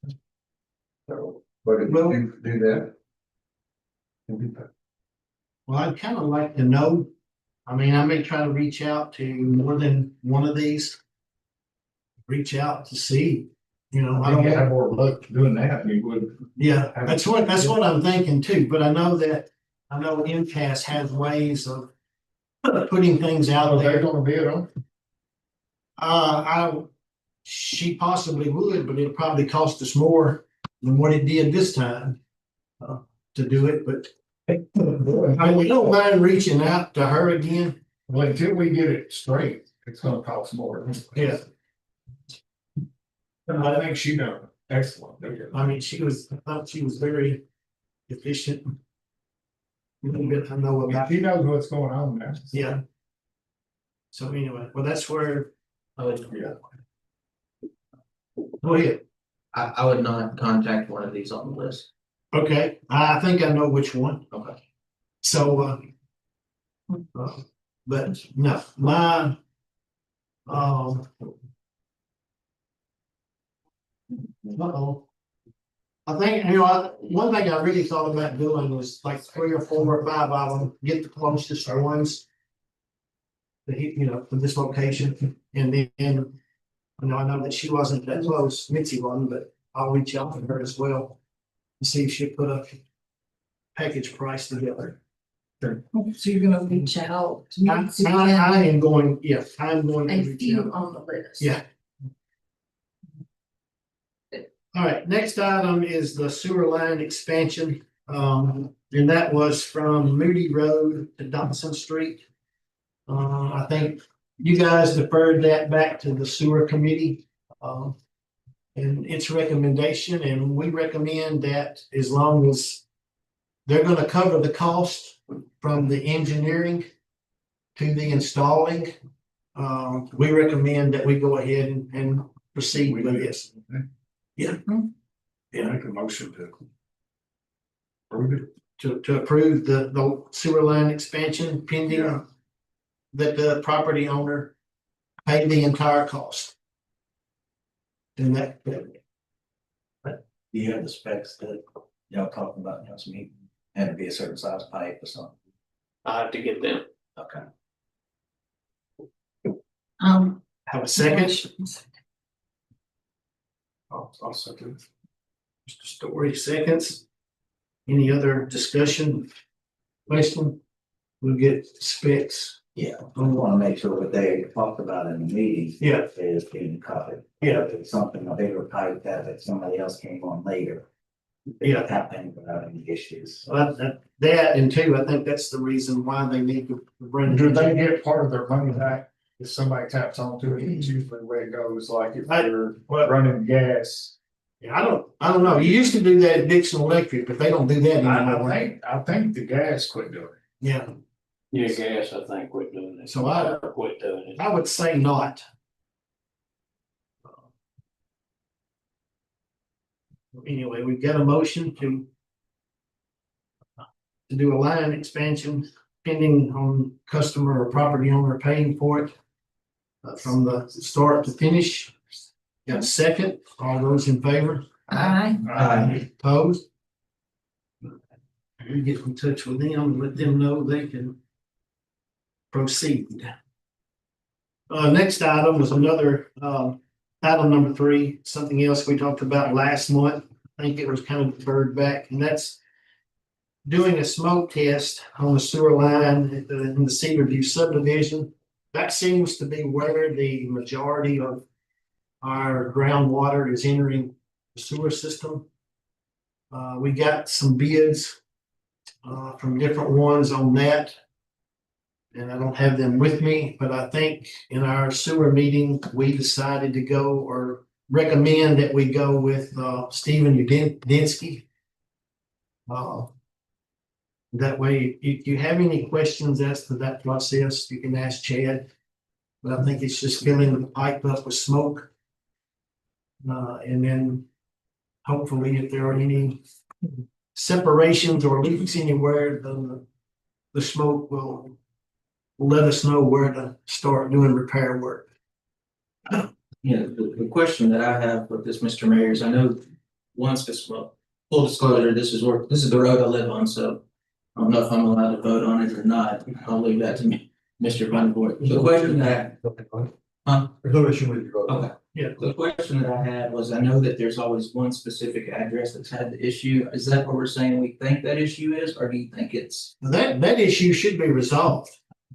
but if Well- you do that. you do that. well, I'd kind of like to know. I mean, I may try to reach out to more than one of these. Reach out to see, I don't have more luck doing that than you would. Yeah, that's what I'm thinking too, but I know MCAS has ways of putting things out there. gonna bid on? She possibly would, but it'll probably cost us more than what it did this time to do it, but I don't mind reaching out to her again. Well, until we get it straight, it's gonna cost more. Yeah. I think she done excellent. I mean, I thought she was very efficient. A little bit I know about. She knows what's going on now. Yeah. So anyway, well, that's where, Yeah. go ahead. I would not contact one of these on the list. Okay, I think I know which one. Okay. So, but no, my, I think, one thing I really thought about doing was like 3 or 4 or 5 of them, get the closest ones. For this location, and then, I know that she wasn't that close, Mitzi wasn't, but I'll reach out to her as well. And see if she'll put a package price together. So you're gonna reach out to I Nancy am going, yes, I'm going to and a reach few out. on the list. Yeah. All right, next item is the sewer line expansion. And that was from Moody Road to Dawson Street. I think you guys deferred that back to the sewer committee. And its recommendation, and we recommend that as long as they're gonna cover the cost from the engineering to the installing, we recommend that we go ahead and proceed with this. Yeah. Yeah, Make a motion to approve it. to approve the sewer line expansion pending that the property owner pay the entire cost. And that, Do you have the specs that y'all talking about, some heat, had to be a certain size pipe or something? I have to get them. Okay. have a second, I'll second. Mr. Story seconds. Any other discussion? Question? We'll get specs. Yeah, we wanna make sure what they talked about in the meeting. Yeah. Is being covered. Yeah. If it's something, a bigger pipe that somebody else came on later. Yeah. Happening without any issues. That and two, I think that's the reason why they need to bring. Do they get part of their money back if somebody taps onto it? It's usually the way it goes, like if they're running gas. I don't know. You used to do that at Dixon Electric, but they don't do that anymore. I think the gas quit doing it. Yeah, Yeah, gas, I think, quit doing it. So I- Quit doing it. I would say not. Anyway, we've got a motion to do a line expansion pending on customer or property owner paying for it from the start to finish. Got a second? All those in favor? Aye. Opposed? We get in touch with them and let them know they can proceed. Next item was another, item number 3, something else we talked about last month. I think it was kind of deferred back, and that's doing a smoke test on the sewer line in the Cedar View subdivision. That seems to be where the majority of our groundwater is entering the sewer system. We got some bids from different ones on that. And I don't have them with me, but I think in our sewer meeting, we decided to go or recommend that we go with Stephen Udinski. That way, if you have any questions as to that process, you can ask Chad. But I think it's just filling the pipe up with smoke. And then hopefully if there are any separations or leaks anywhere, then the smoke will let us know where to start doing repair work. Yeah, the question that I have with this, Mr. Mayor, is I know once this, well, full disclosure, this is the road I live on, so I don't know if I'm allowed to vote on it or not. I'll leave that to me, Mr. Vandervoort. The question that, huh? There's no issue with your vote. Okay. Yeah. The question that I had was, I know that there's always one specific address that's had the issue. Is that what we're saying we think that issue is, or do you think it's? That issue should be resolved.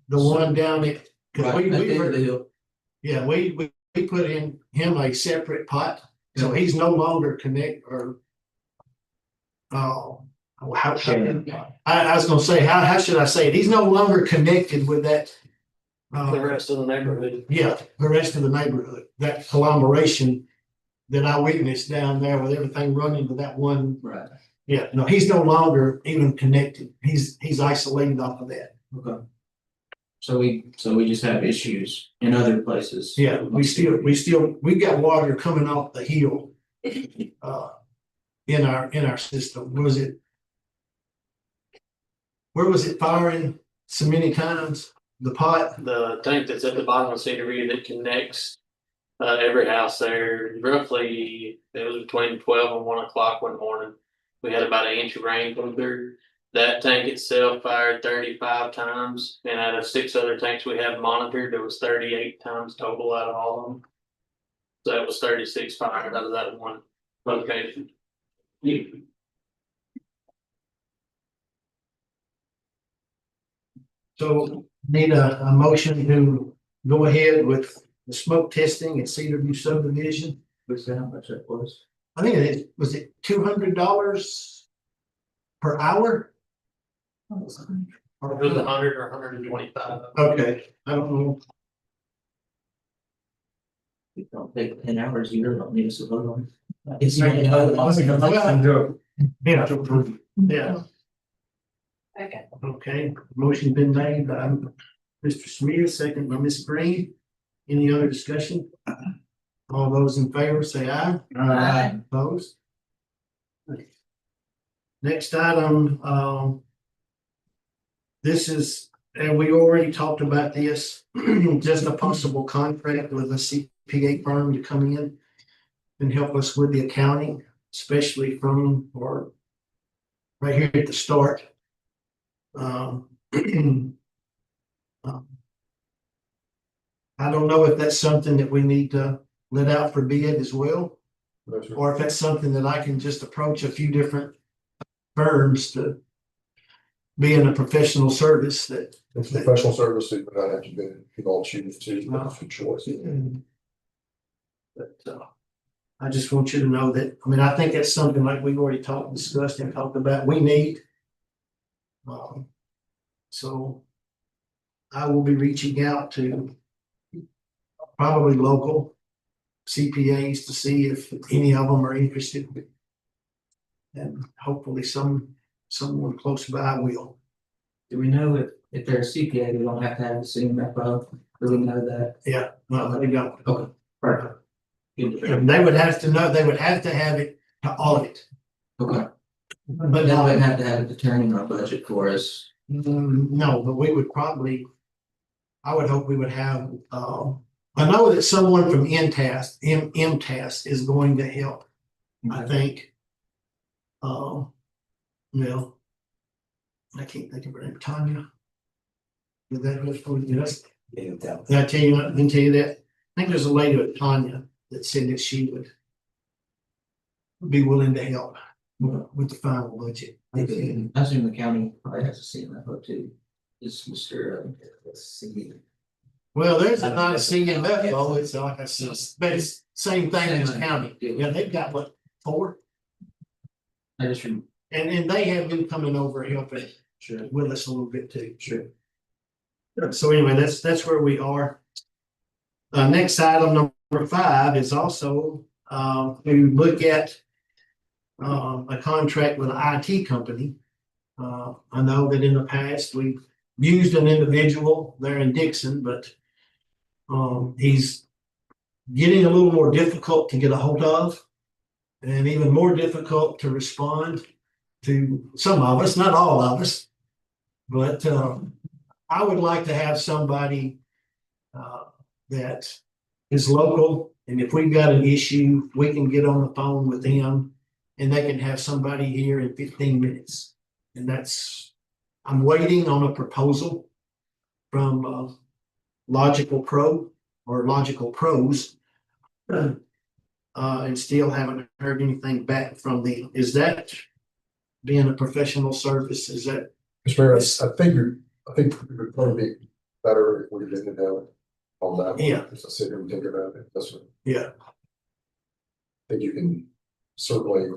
The one down at, cause Right, at the we end of were, the hill? yeah, we put in him a separate pot, so he's no longer connect or. How, I was gonna say, how should I say it? He's no longer connected with that. The rest of the neighborhood. Yeah, the rest of the neighborhood, that collaboration that I witnessed down there with everything running to that one. Right. Yeah, no, he's no longer even connected. He's isolated off of that. Okay. So we just have issues in other places. Yeah, we got water coming off the hill. In our system. Where was it firing so many times? The pot? The tank that's at the bottom of Cedar View that connects every house there, roughly, it was between 12 and 1 o'clock one morning. We had about an inch of rain come through. That tank itself fired 35 times, and out of 6 other tanks we have monitored, there was 38 times total out of all of them. So that was 36 fired out of that one location. So need a motion to go ahead with the smoke testing at Cedar View subdivision. What's that, how much that was? I think was it $200 per hour? It was 100 or 125. Okay, I don't know. It don't take 10 hours, you really don't need us to vote on it. It's Yeah, Okay. okay, motion been made by Mr. Smith, second by Ms. Green. Any other discussion? All those in favor say aye. Aye. Opposed? Next item, this is, and we already talked about this, just a possible contract with a CPA firm to come in and help us with the accounting, especially from, or right here at the start. I don't know if that's something that we need to let out for bid as well, or if that's something that I can just approach a few different firms to be in a professional service that. It's professional services, but not have to be, people all choose to, that's your choice. But, I just want you to know that, I mean, I think that's something like we've already discussed and talked about, we need. So I will be reaching out to probably local CPAs to see if any of them are interested. And hopefully someone close by will. Do we know if they're a CPA, they don't have to have the same info? Do we know that? Yeah, well, there you go. Okay, perfect. Good. And they would have to know, they would have to have it to audit. Okay, But they no, wouldn't have to have it determined our budget for us. no, but we would probably, I would hope we would have, I know that someone from MTAS is going to help, I think. Well, I can't think of her name, Tanya. Did that go for you? Did I tell you, I didn't tell you that? I think there's a lady with Tanya that said that she would be willing to help with the final budget. I assume the county probably has a CMFO too. It's Mr. Well, there's not a CMFO, it's like I said, but it's same thing as county. Yeah, they've got what, 4? I just remember. And they have been coming over helping Sure. with us a little bit too. Sure. So anyway, that's where we are. Next item, number 5, is also to look at a contract with an IT company. I know that in the past we've used an individual there in Dixon, but he's getting a little more difficult to get a hold of, and even more difficult to respond to some of us, not all of us. But I would like to have somebody that is local, and if we've got an issue, we can get on the phone with them and they can have somebody here in 15 minutes. And I'm waiting on a proposal from Logical Pro or Logical Pros. And still haven't heard anything back from them. Is that being a professional service? Is that? Mr. Mayor, I think it would probably be better if we didn't know on that. Yeah. Just to sit here and think about it. That's what Yeah. I think you can certainly.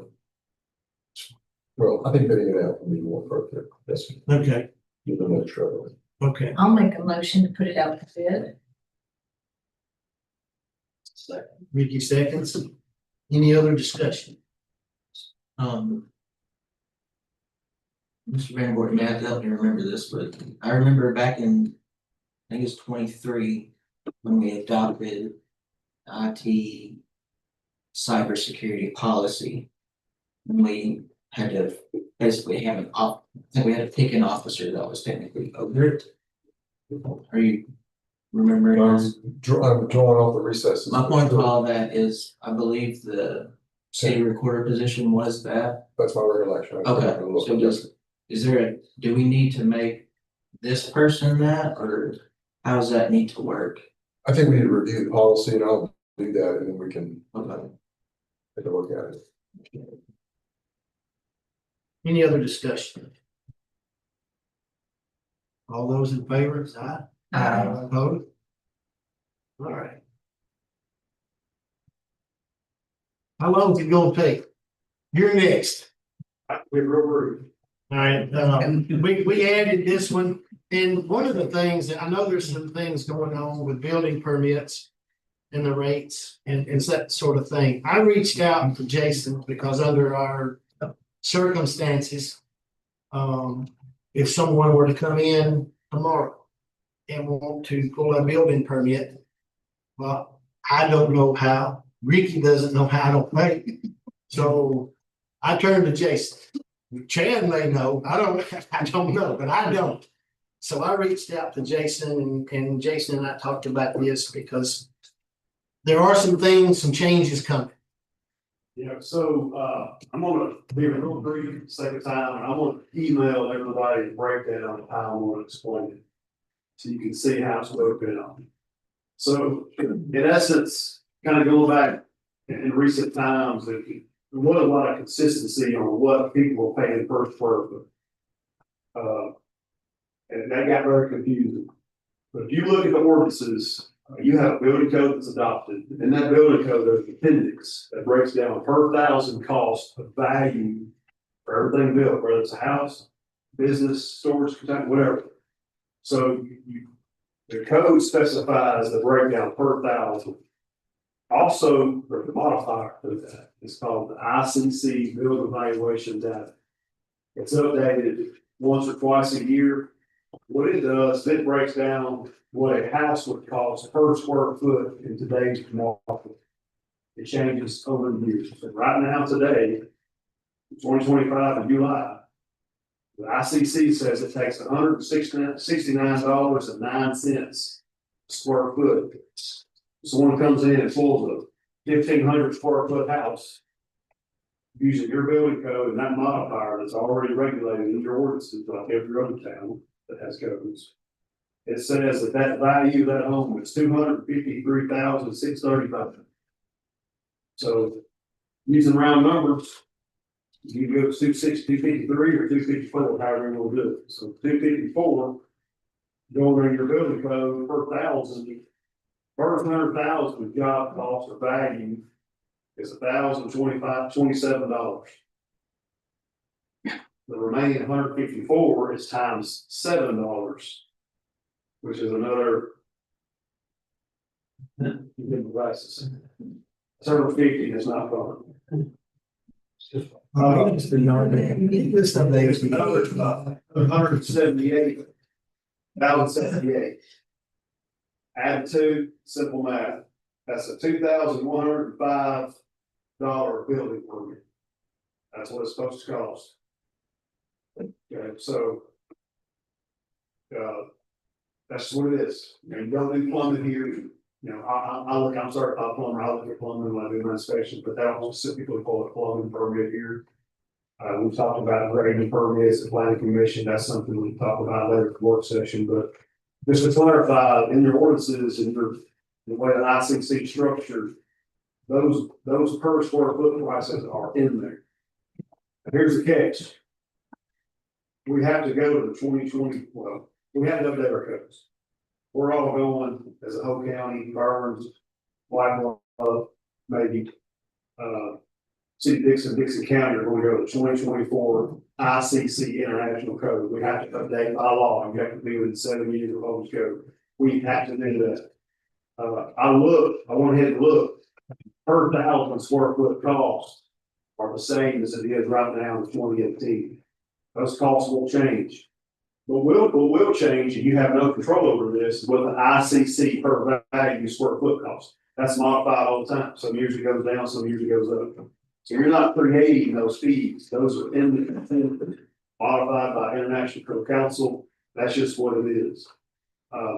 Well, I think bidding it out would be more appropriate. Yes. Okay. Give them that trouble. Okay. I'll make a motion to put it out to bid. Ricky seconds. Any other discussion? Mr. Van Born, may have to help me remember this, but I remember back in, I think it's 23, when we adopted IT cybersecurity policy. And we had to basically have I think we had to pick an officer that was technically over it. Are you remembering this? I'm drawing off the recesses. My point to all that is, I believe the city recorder position was that. That's my recollection. Okay, so do we need to make this person that, or how does that need to work? I think we need to review the policy and I'll do that and then we can Okay. take a look at it. Any other discussion? All those in favor, say aye. Opposed? All right. How long is it gonna take? You're next. We're real rude. All right, we added this one, and one of the things that I know there's some things going on with building permits. And the rates and that sort of thing. I reached out to Jason because under our circumstances. If someone were to come in tomorrow and want to pull a building permit. Well, I don't know how, Ricky doesn't know how to pay. So I turned to Jason. Chad may know, I don't know, but I don't. So I reached out to Jason and Jason and I talked about this because there are some things, some changes coming. Yeah, so I'm gonna be real brief, sake of time, and I'm gonna email everybody a breakdown of how I'm gonna explain it. So you can see how it's broken down. So in essence, kind of going back in recent times, there wasn't a lot of consistency on what people were paying per square foot. And that got very confusing. But if you look at the ordinances, you have a building code that's adopted. In that building code, there's an appendix that breaks down per thousand cost of value for everything built, whether it's a house, business, storage, container, whatever. So the code specifies the breakdown per thousand. Also, there's a modifier to that. It's called the ICC Building Evaluation Data. It's updated once or twice a year. What it does, it breaks down what a house would cost per square foot in today's market. It changes over the years. So right now, today, 2025 in July, the ICC says it takes $169.09 a square foot. Someone comes in and pulls a 1,500 square foot house using your building code and that modifier that's already regulated in your ordinances, like every other town that has codes. It says that value of that home is $253,635. So using round numbers, you go to 253 or 254, however you will do it. So 254, going in your building code per thousand, first 100,000 job cost or value is $1,027. The remaining 154 is times $7, which is another. Devices. 750 is not fun. It's another 178. 1,078. Add two, simple math. That's a $2,105 building permit. That's what it's supposed to cost. Okay, so. That's what it is. You don't do plumbing here. You know, I'm certified plumber, I look at plumbing when I do my inspections, but that don't specifically call it plumbing permit here. We talked about grading permits, the planning commission, that's something we talk about later in the work session, but just to clarify, in your ordinances and the way that ICC structured, those per square foot prices are in there. And here's the catch. We have to go to the 2020, well, we have to update our codes. We're all going as a whole county, Burns, White Bluff, maybe, City Dixon County are going to go to 2024 ICC International Code. We have to update by law, and you have to be within 7 years of old code. We have to do that. I went ahead and looked, per thousand square foot costs are the same as it is right now in 2018. Those costs will change. What will change, and you have no control over this, is what the ICC per value square foot cost. That's modified all the time. Some years it goes down, some years it goes up. So you're not creating those fees. Those are modified by International Code Council. That's just what it is.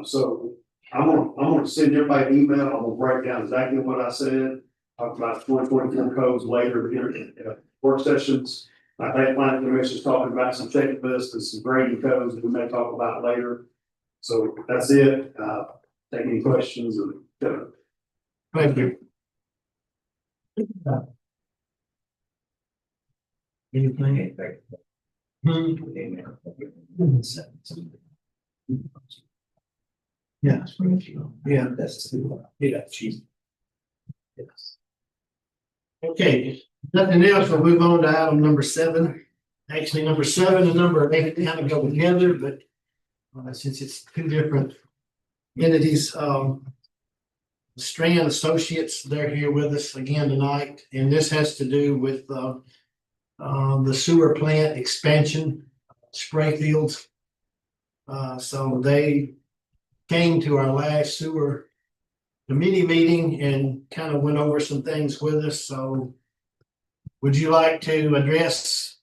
So I'm gonna send everybody an email. I'm gonna break down exactly what I said. Talk about 2024 codes later in work sessions. I think planning commission is talking about some checklists and some grading codes that we may talk about later. So that's it. Take any questions and. Thank you. Anything? Yeah. Yeah. That's cheap. Yes. Okay, nothing else, we'll move on to item number 7. Actually, number 7 and number 8 kind of go together, but since it's two different entities, Strand Associates, they're here with us again tonight, and this has to do with the sewer plant expansion, spray fields. So they came to our last sewer committee meeting and kind of went over some things with us. So would you like to address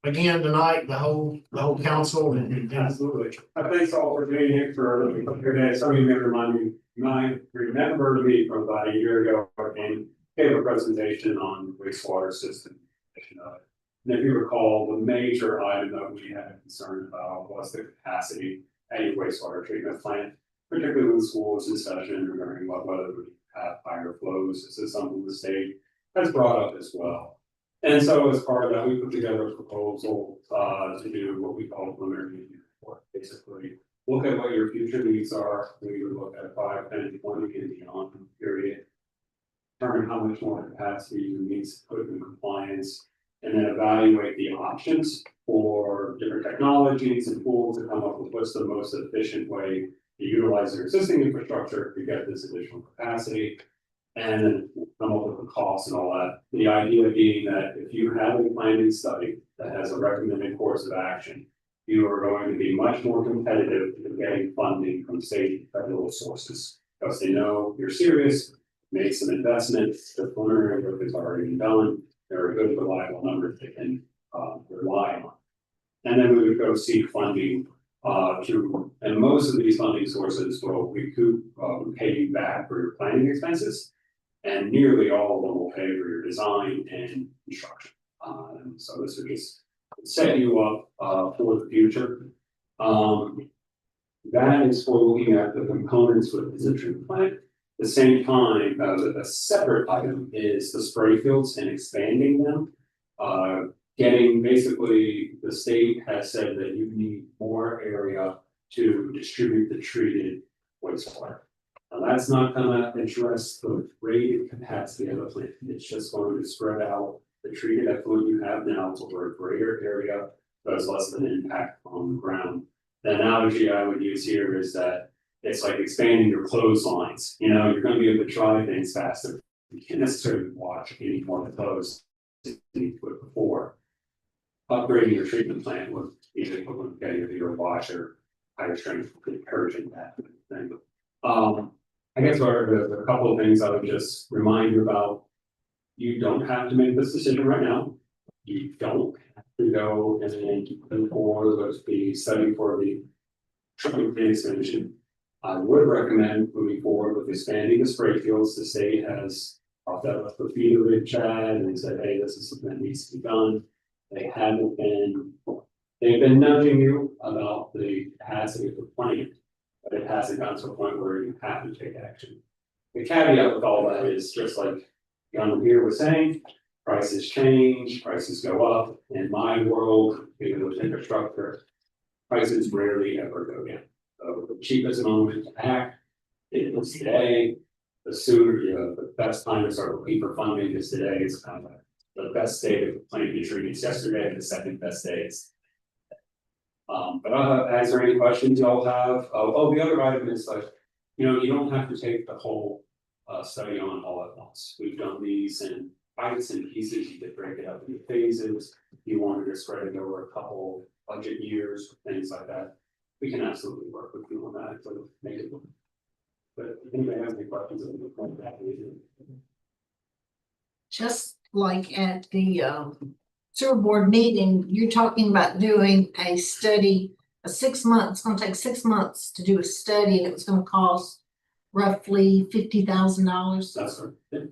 again tonight the whole council? Absolutely. Thanks all for being here for today. Some of you may remember me from about a year ago and gave a presentation on wastewater system. And if you recall, the major item that we had concern about was the capacity at your wastewater treatment plant, particularly when school was in session, regarding whether we have higher flows. This is something the state has brought up as well. And so as part of that, we put together a proposal to do what we call preliminary review report, basically. Look at what your future needs are, we would look at 5, 10, 20 and beyond period. Determine how much more capacity you need to put in compliance. And then evaluate the options for different technologies and tools to come up with what's the most efficient way to utilize your existing infrastructure to get this additional capacity. And then come up with the costs and all that. The idea being that if you have a planning study that has a recommended course of action, you are going to be much more competitive in getting funding from state and federal sources. Because they know you're serious, made some investments, the preliminary work has already been done, there are good reliable numbers they can rely on. And then we would go seek funding and most of these funding sources will recoup, pay you back for your planning expenses. And nearly all of them will pay for your design and construction. So this would just set you up for the future. That is for looking at the components for the precision treatment plant. At the same time, a separate item is the spray fields and expanding them. Getting basically, the state has said that you need more area to distribute the treated wastewater. Now, that's not gonna address the rated capacity of the plant. It's just going to spread out the treated effluent you have now over a greater area, so it's less of an impact on the ground. The analogy I would use here is that it's like expanding your clotheslines. You know, you're gonna be able to dry things faster. You can't necessarily wash any more of the clothes than you put before. Upgrading your treatment plant would be the equivalent of getting a bigger washer, higher strength detergent, that kind of thing. I guess the couple of things I would just remind you about. You don't have to make this decision right now. You don't have to go and move forward with the study for the treatment plant expansion. I would recommend moving forward with expanding the spray fields. The state has off that the feet of it, Chad, and said, hey, this is something that needs to be done. They've been nudging you about the capacity of the plant, but it hasn't gotten to a point where you have to take action. The caveat with all that is just like John here was saying, prices change, prices go up. In my world, with infrastructure, prices rarely ever go down. So the cheapest moment to act is today. The sooner, the best time to start looking for funding is today. It's kind of like the best day of planning to treat is yesterday, and the second best day is. But is there any questions y'all have? The other item is like, you don't have to take the whole study on all at once. We've done these in bites and pieces. You could break it up into phases. If you wanted to spread it over a couple budget years, things like that. We can absolutely work with you on that to make it work. But if anybody has any questions, I'm going to point that to. Just like at the sewer board meeting, you're talking about doing a study, a 6 months, it's gonna take 6 months to do a study, and it was gonna cost roughly $50,000. That's right. Yeah.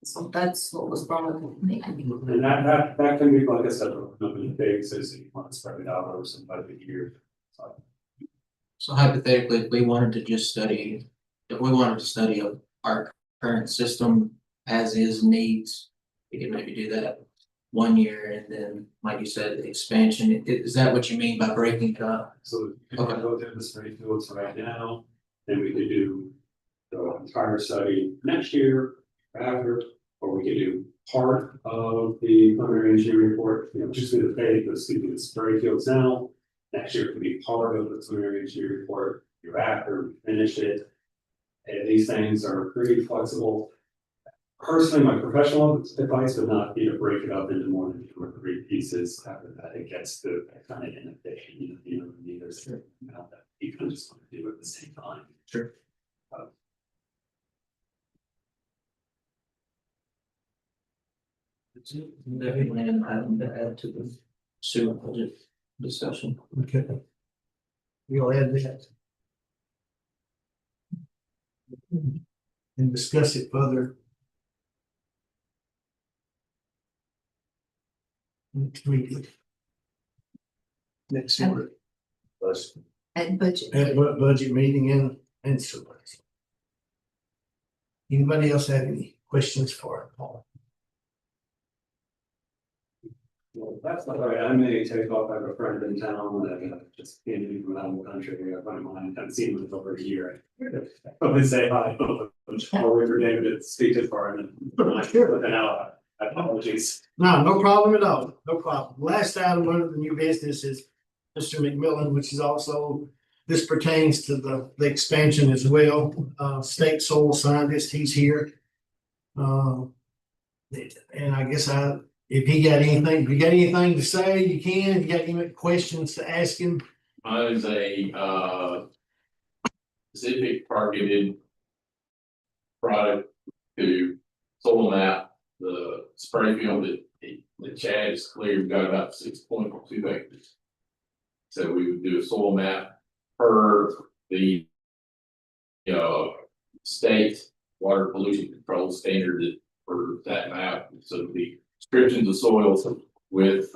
So that's what was brought up with me. And that can be, like I said, company phases, you want to spread it out over some budget year. So hypothetically, if we wanted to just study, our current system as is needs, we could maybe do that 1 year, and then, like you said, the expansion, is that what you mean by breaking it up? So if you go through the spray fields right now, then we could do the entire study next year after, or we could do part of the preliminary engineering report, just do the phase, let's do the spray fields now. Next year could be part of the preliminary engineering report, year after, we finish it. And these things are pretty flexible. Personally, my professional advice would not be to break it up into more than 2 or 3 pieces. After that, it gets to kind of inefficient, there's amount that you can just want to do at the same time. Sure. Definitely an item to add to the sewer budget discussion. Okay. We'll add that. And discuss it further. Next meeting. Next year. At budget. At budget meeting and sewer. Anybody else have any questions for Paul? Well, that's not right. I may take off. I have a friend in town that just came in from out of the country. I find mine. Haven't seen him in over a year. Come and say hi. Or wait for David to speak to for him. Sure. But now, apologies. No problem at all. No problem. Last item under the new business is Mr. McMillan, which is also, this pertains to the expansion as well. State soil scientist, he's here. And I guess if he got anything, if you got anything to say, you can. If you got any questions to ask him. Mine is a specific targeted product to soil map the spray field that Chad has cleared. We've got about 6.2 acres. So we would do a soil map per the state water pollution control standard for that map. So the descriptions of soils with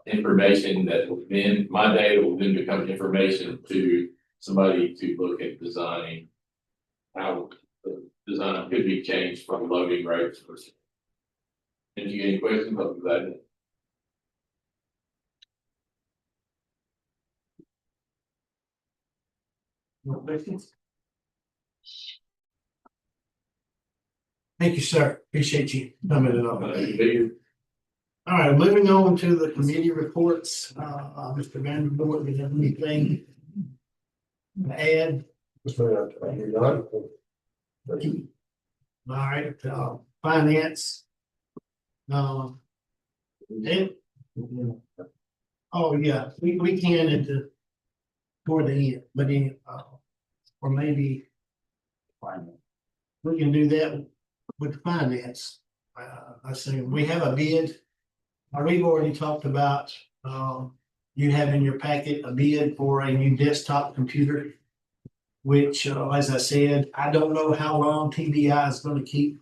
information that will then, my data will then become information to somebody to look at designing how the design could be changed from loading rates. Did you get any questions about that? No questions? Thank you, sir. Appreciate you coming in. All right, moving on to the committee reports. Mr. Vanderbilt, do you have anything to add? All right, finance. And, oh, yeah, we can at the, toward the end, but in, or maybe we can do that with finance. I say, we have a bid. We've already talked about, you have in your packet a bid for a new desktop computer. Which, as I said, I don't know how long TBI is gonna keep.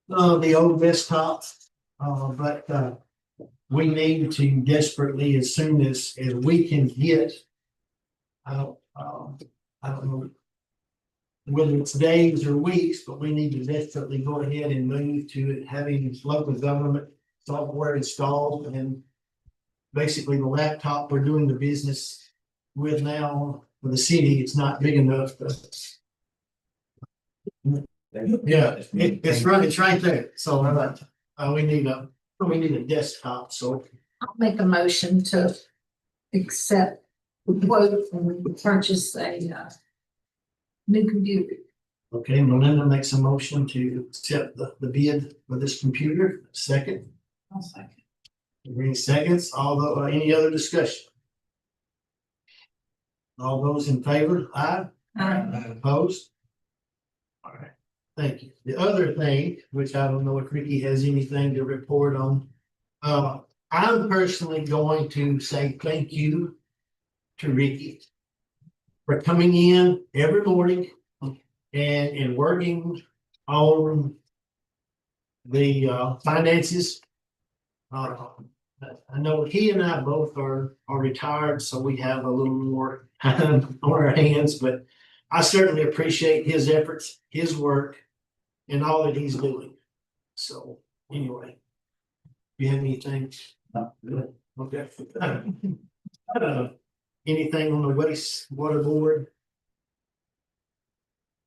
The old desktop, but we need to desperately, as soon as we can get. I don't know. Whether it's days or weeks, but we need to desperately go ahead and move to having local government software installed and. Basically, the laptop we're doing the business with now for the city, it's not big enough to. Yeah, it's right there. So we need a desktop, so. I'll make a motion to accept the quote and purchase a new computer. Okay, Melinda makes a motion to accept the bid for this computer. Second. I'll second. Any seconds, although, any other discussion? All those in favor, aye? Aye. Opposed? All right, thank you. The other thing, which I don't know if Ricky has anything to report on. I'm personally going to say thank you to Ricky for coming in every morning and working on the finances. I know he and I both are retired, so we have a little more time on our hands, but I certainly appreciate his efforts, his work, and all that he's doing. So anyway, you have anything? No. Okay. Anything on the wastewater board?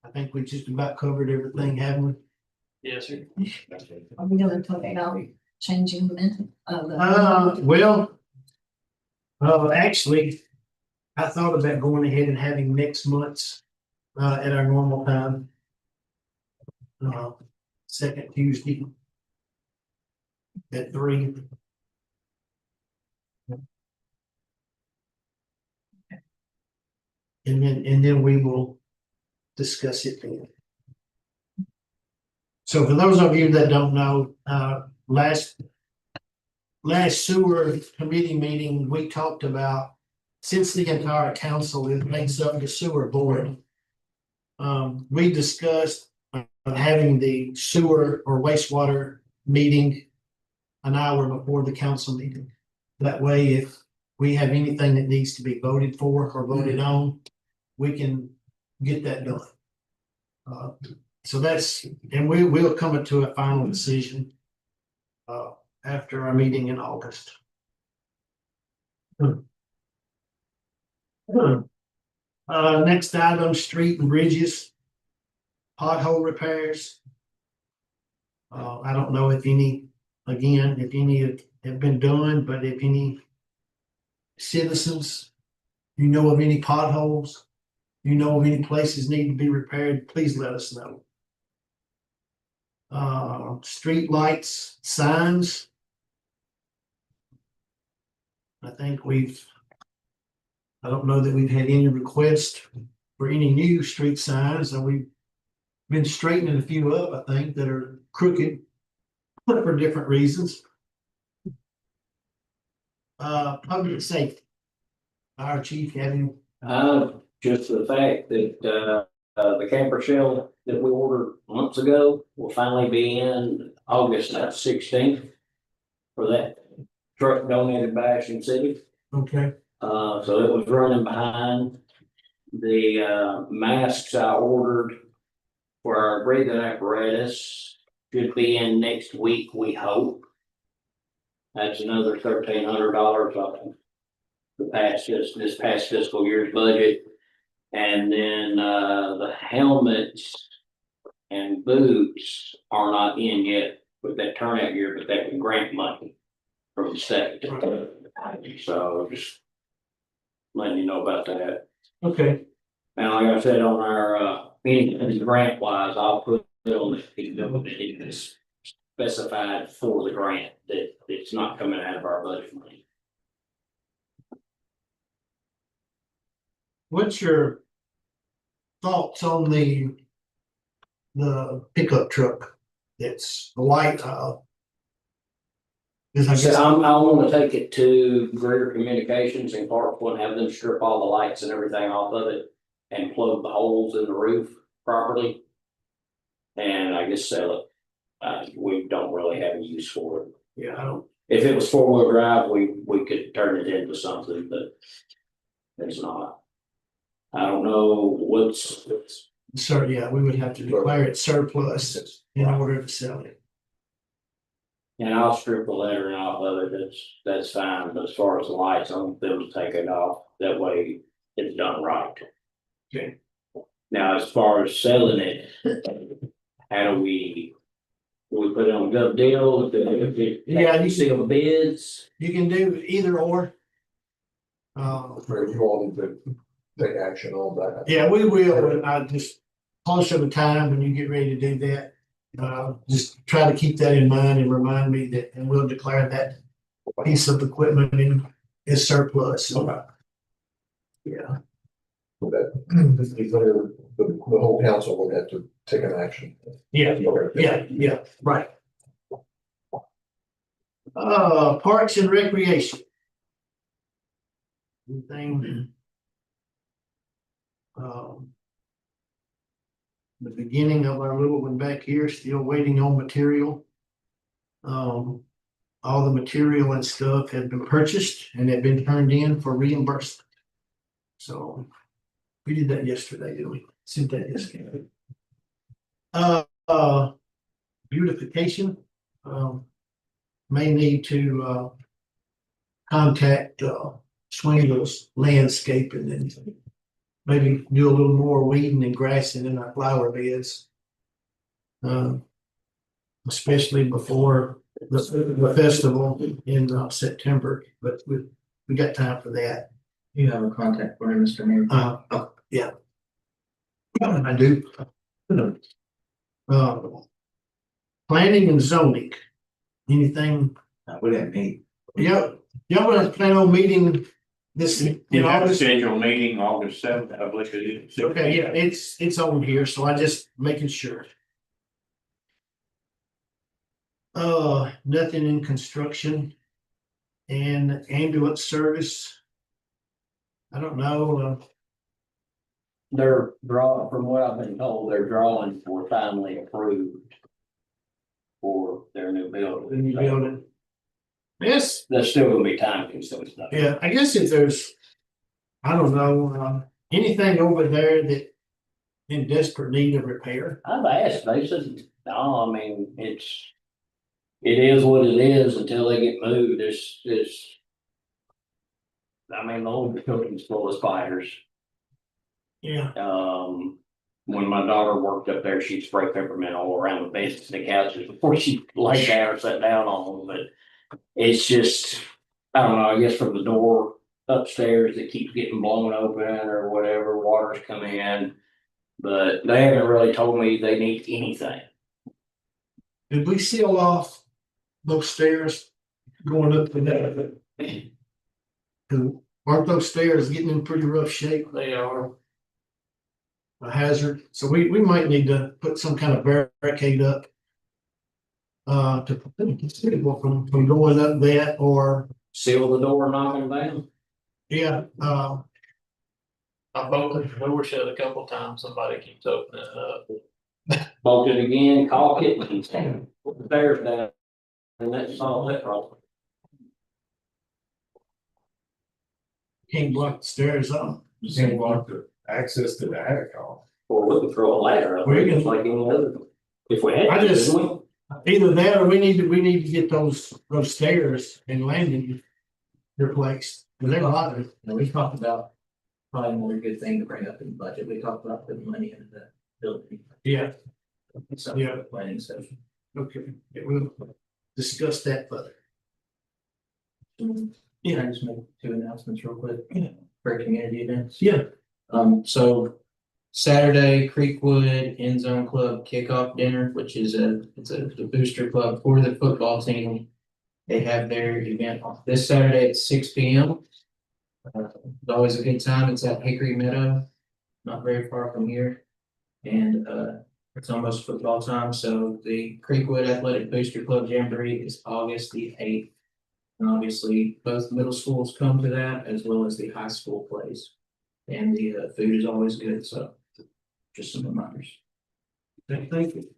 I think we just about covered everything, haven't we? Yes, sir. Are we gonna talk about changing the? Actually, I thought about going ahead and having next month's at our normal time. Second Tuesday at 3. And then we will discuss it then. So for those of you that don't know, last sewer committee meeting, we talked about, since the entire council makes up the sewer board. We discussed having the sewer or wastewater meeting an hour before the council meeting. That way, if we have anything that needs to be voted for or voted on, we can get that done. So that's, and we will come to a final decision. after our meeting in August. Next item, street and bridges. Pothole repairs. I don't know if any, again, if any have been done, but if any citizens, you know of any potholes, you know of any places need to be repaired, please let us know. Street lights, signs. I think I don't know that we've had any requests for any new street signs, and we've been straightening a few up, I think, that are crooked for different reasons. Public safety. Our chief having, Just the fact that, the camper shell that we ordered months ago will finally be in August 16th for that truck donated by Ashland City. okay, So it was running behind. The, masks I ordered for our breathing apparatus should be in next week, we hope. That's another $1,300 off this past fiscal year's budget. And then, the helmets and boots are not in yet with that turnout gear, but that can grant money from the state. So just letting you know about that. okay, Now, like I said, on our, anything grant wise, I'll put it on the, it is specified for the grant that it's not coming out of our budget money. what's your thoughts on the pickup truck? It's the white, is I So guess, I want to take it to Greater Communications in Clarksville and have them strip all the lights and everything off of it and plug the holes in the roof properly. And I guess sell it. We don't really have a use for it. yeah, I don't, If it was 4-wheel drive, we could turn it into something, but it's not. I don't know what's, sir, yeah, we would have to declare it surplus in order to sell it. and I'll strip the lettering off of it, that's fine, but as far as the lights, I want them to take it off, that way it's done right. Okay. Now, as far as selling it, how do we put it on a good deal? Yeah, you seal the bids? You can do either or. Where you all need to take action on that. Yeah, we will, and I just, close to the time when you get ready to do that, just try to keep that in mind and remind me that, and we'll declare that piece of equipment as surplus. Okay. Yeah, So that, this is where the whole council would have to take an action. yeah, Okay. yeah, right. Parks and recreation. Anything? The beginning of our little one back here, still waiting on material. All the material and stuff had been purchased and had been turned in for reimbursement. So we did that yesterday, didn't we? Sent that yesterday. Beautification, may need to, contact, Swingles Landscaping and maybe do a little more weeding and grassing in our flower beds. Especially before the festival in September, but we got time for that. You have a contact for him, Mr. Mayor. Yeah. I do. Planning and zoning, anything? We didn't meet. Yep, y'all want to plan on meeting this in August? scheduled meeting August 7th, I believe it is. Okay, yeah, it's on here, so I just making sure. Nothing in construction and ambulance service. I don't know, Their from what I've been told, their drawings were finally approved for their new building. the new building. Yes, There's still gonna be time consuming stuff. yeah, I guess if there's, I don't know, anything over there that in desperate need of repair. I've asked, they said, no, I mean, it's it is what it is until they get moved, it's. I mean, the whole building's full of spiders. Yeah, When my daughter worked up there, she'd spray peppermint all around the beds and the couches before she laid down or sat down on them, but it's just, I don't know, I guess from the door upstairs that keeps getting blown open or whatever, water's coming in. But they haven't really told me they need anything. did we seal off those stairs going up to that? 'Cause aren't those stairs getting in pretty rough shape? They are. A hazard, so we might need to put some kind of barricade up. To prevent people from going up that, or, Seal the door, knock them down. yeah, I bolted the door shut a couple times, somebody keeps opening it up. Bolt it again, caulk it, and put the stairs down. And that's solve that problem. can't block the stairs up. You can't block the access to the attic off. Or we could throw a ladder up We there, can- just like any other. If we had. I to, just- didn't we? Either that or we need to get those stairs and landing replaced. Cause they're bothering. And we talked about probably another good thing to bring up in the budget. We talked about putting money into the building. Yeah, So, Yeah. planning session. okay, yeah, we'll discuss that further. Can I just make 2 announcements real quick for community events? Yeah. So Saturday, Creekwood End Zone Club kickoff dinner, which is it's a booster club for the football team. They have their event on this Saturday at 6 p.m. It's always a good time. It's at Hickory Meadow, not very far from here. And it's almost football time, so the Creekwood Athletic Booster Club Jamboree is August the 8th. And obviously, both middle schools come to that as well as the high school plays. And the food is always good, so just some reminders. Thank you.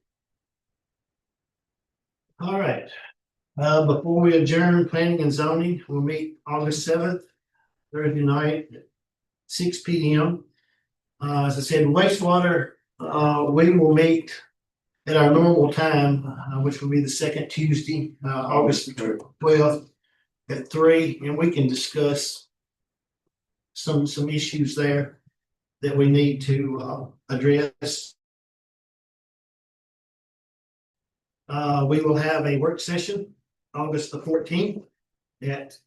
All right, before we adjourn planning and zoning, we'll meet August 7th, Thursday night, at 6 p.m. As I said, wastewater, we will meet at our normal time, which will be the second Tuesday, August 12th at 3, and we can discuss some issues there that we need to address. We will have a work session August the 14th at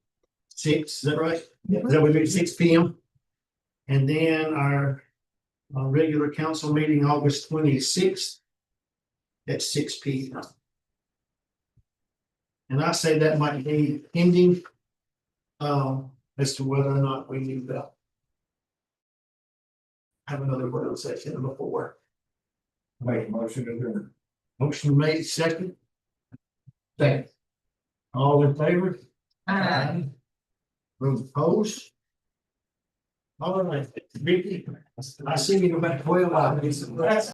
6, is that right? That would be 6 p.m. And then our regular council meeting August 26th at 6 p.m. And I say that might be ending as to whether or not we need to have another work session before. Make a motion to adjourn. Motion made, second. Second. All in favor? Aye. Those opposed? All right, Vicky, I see you go back 12 hours.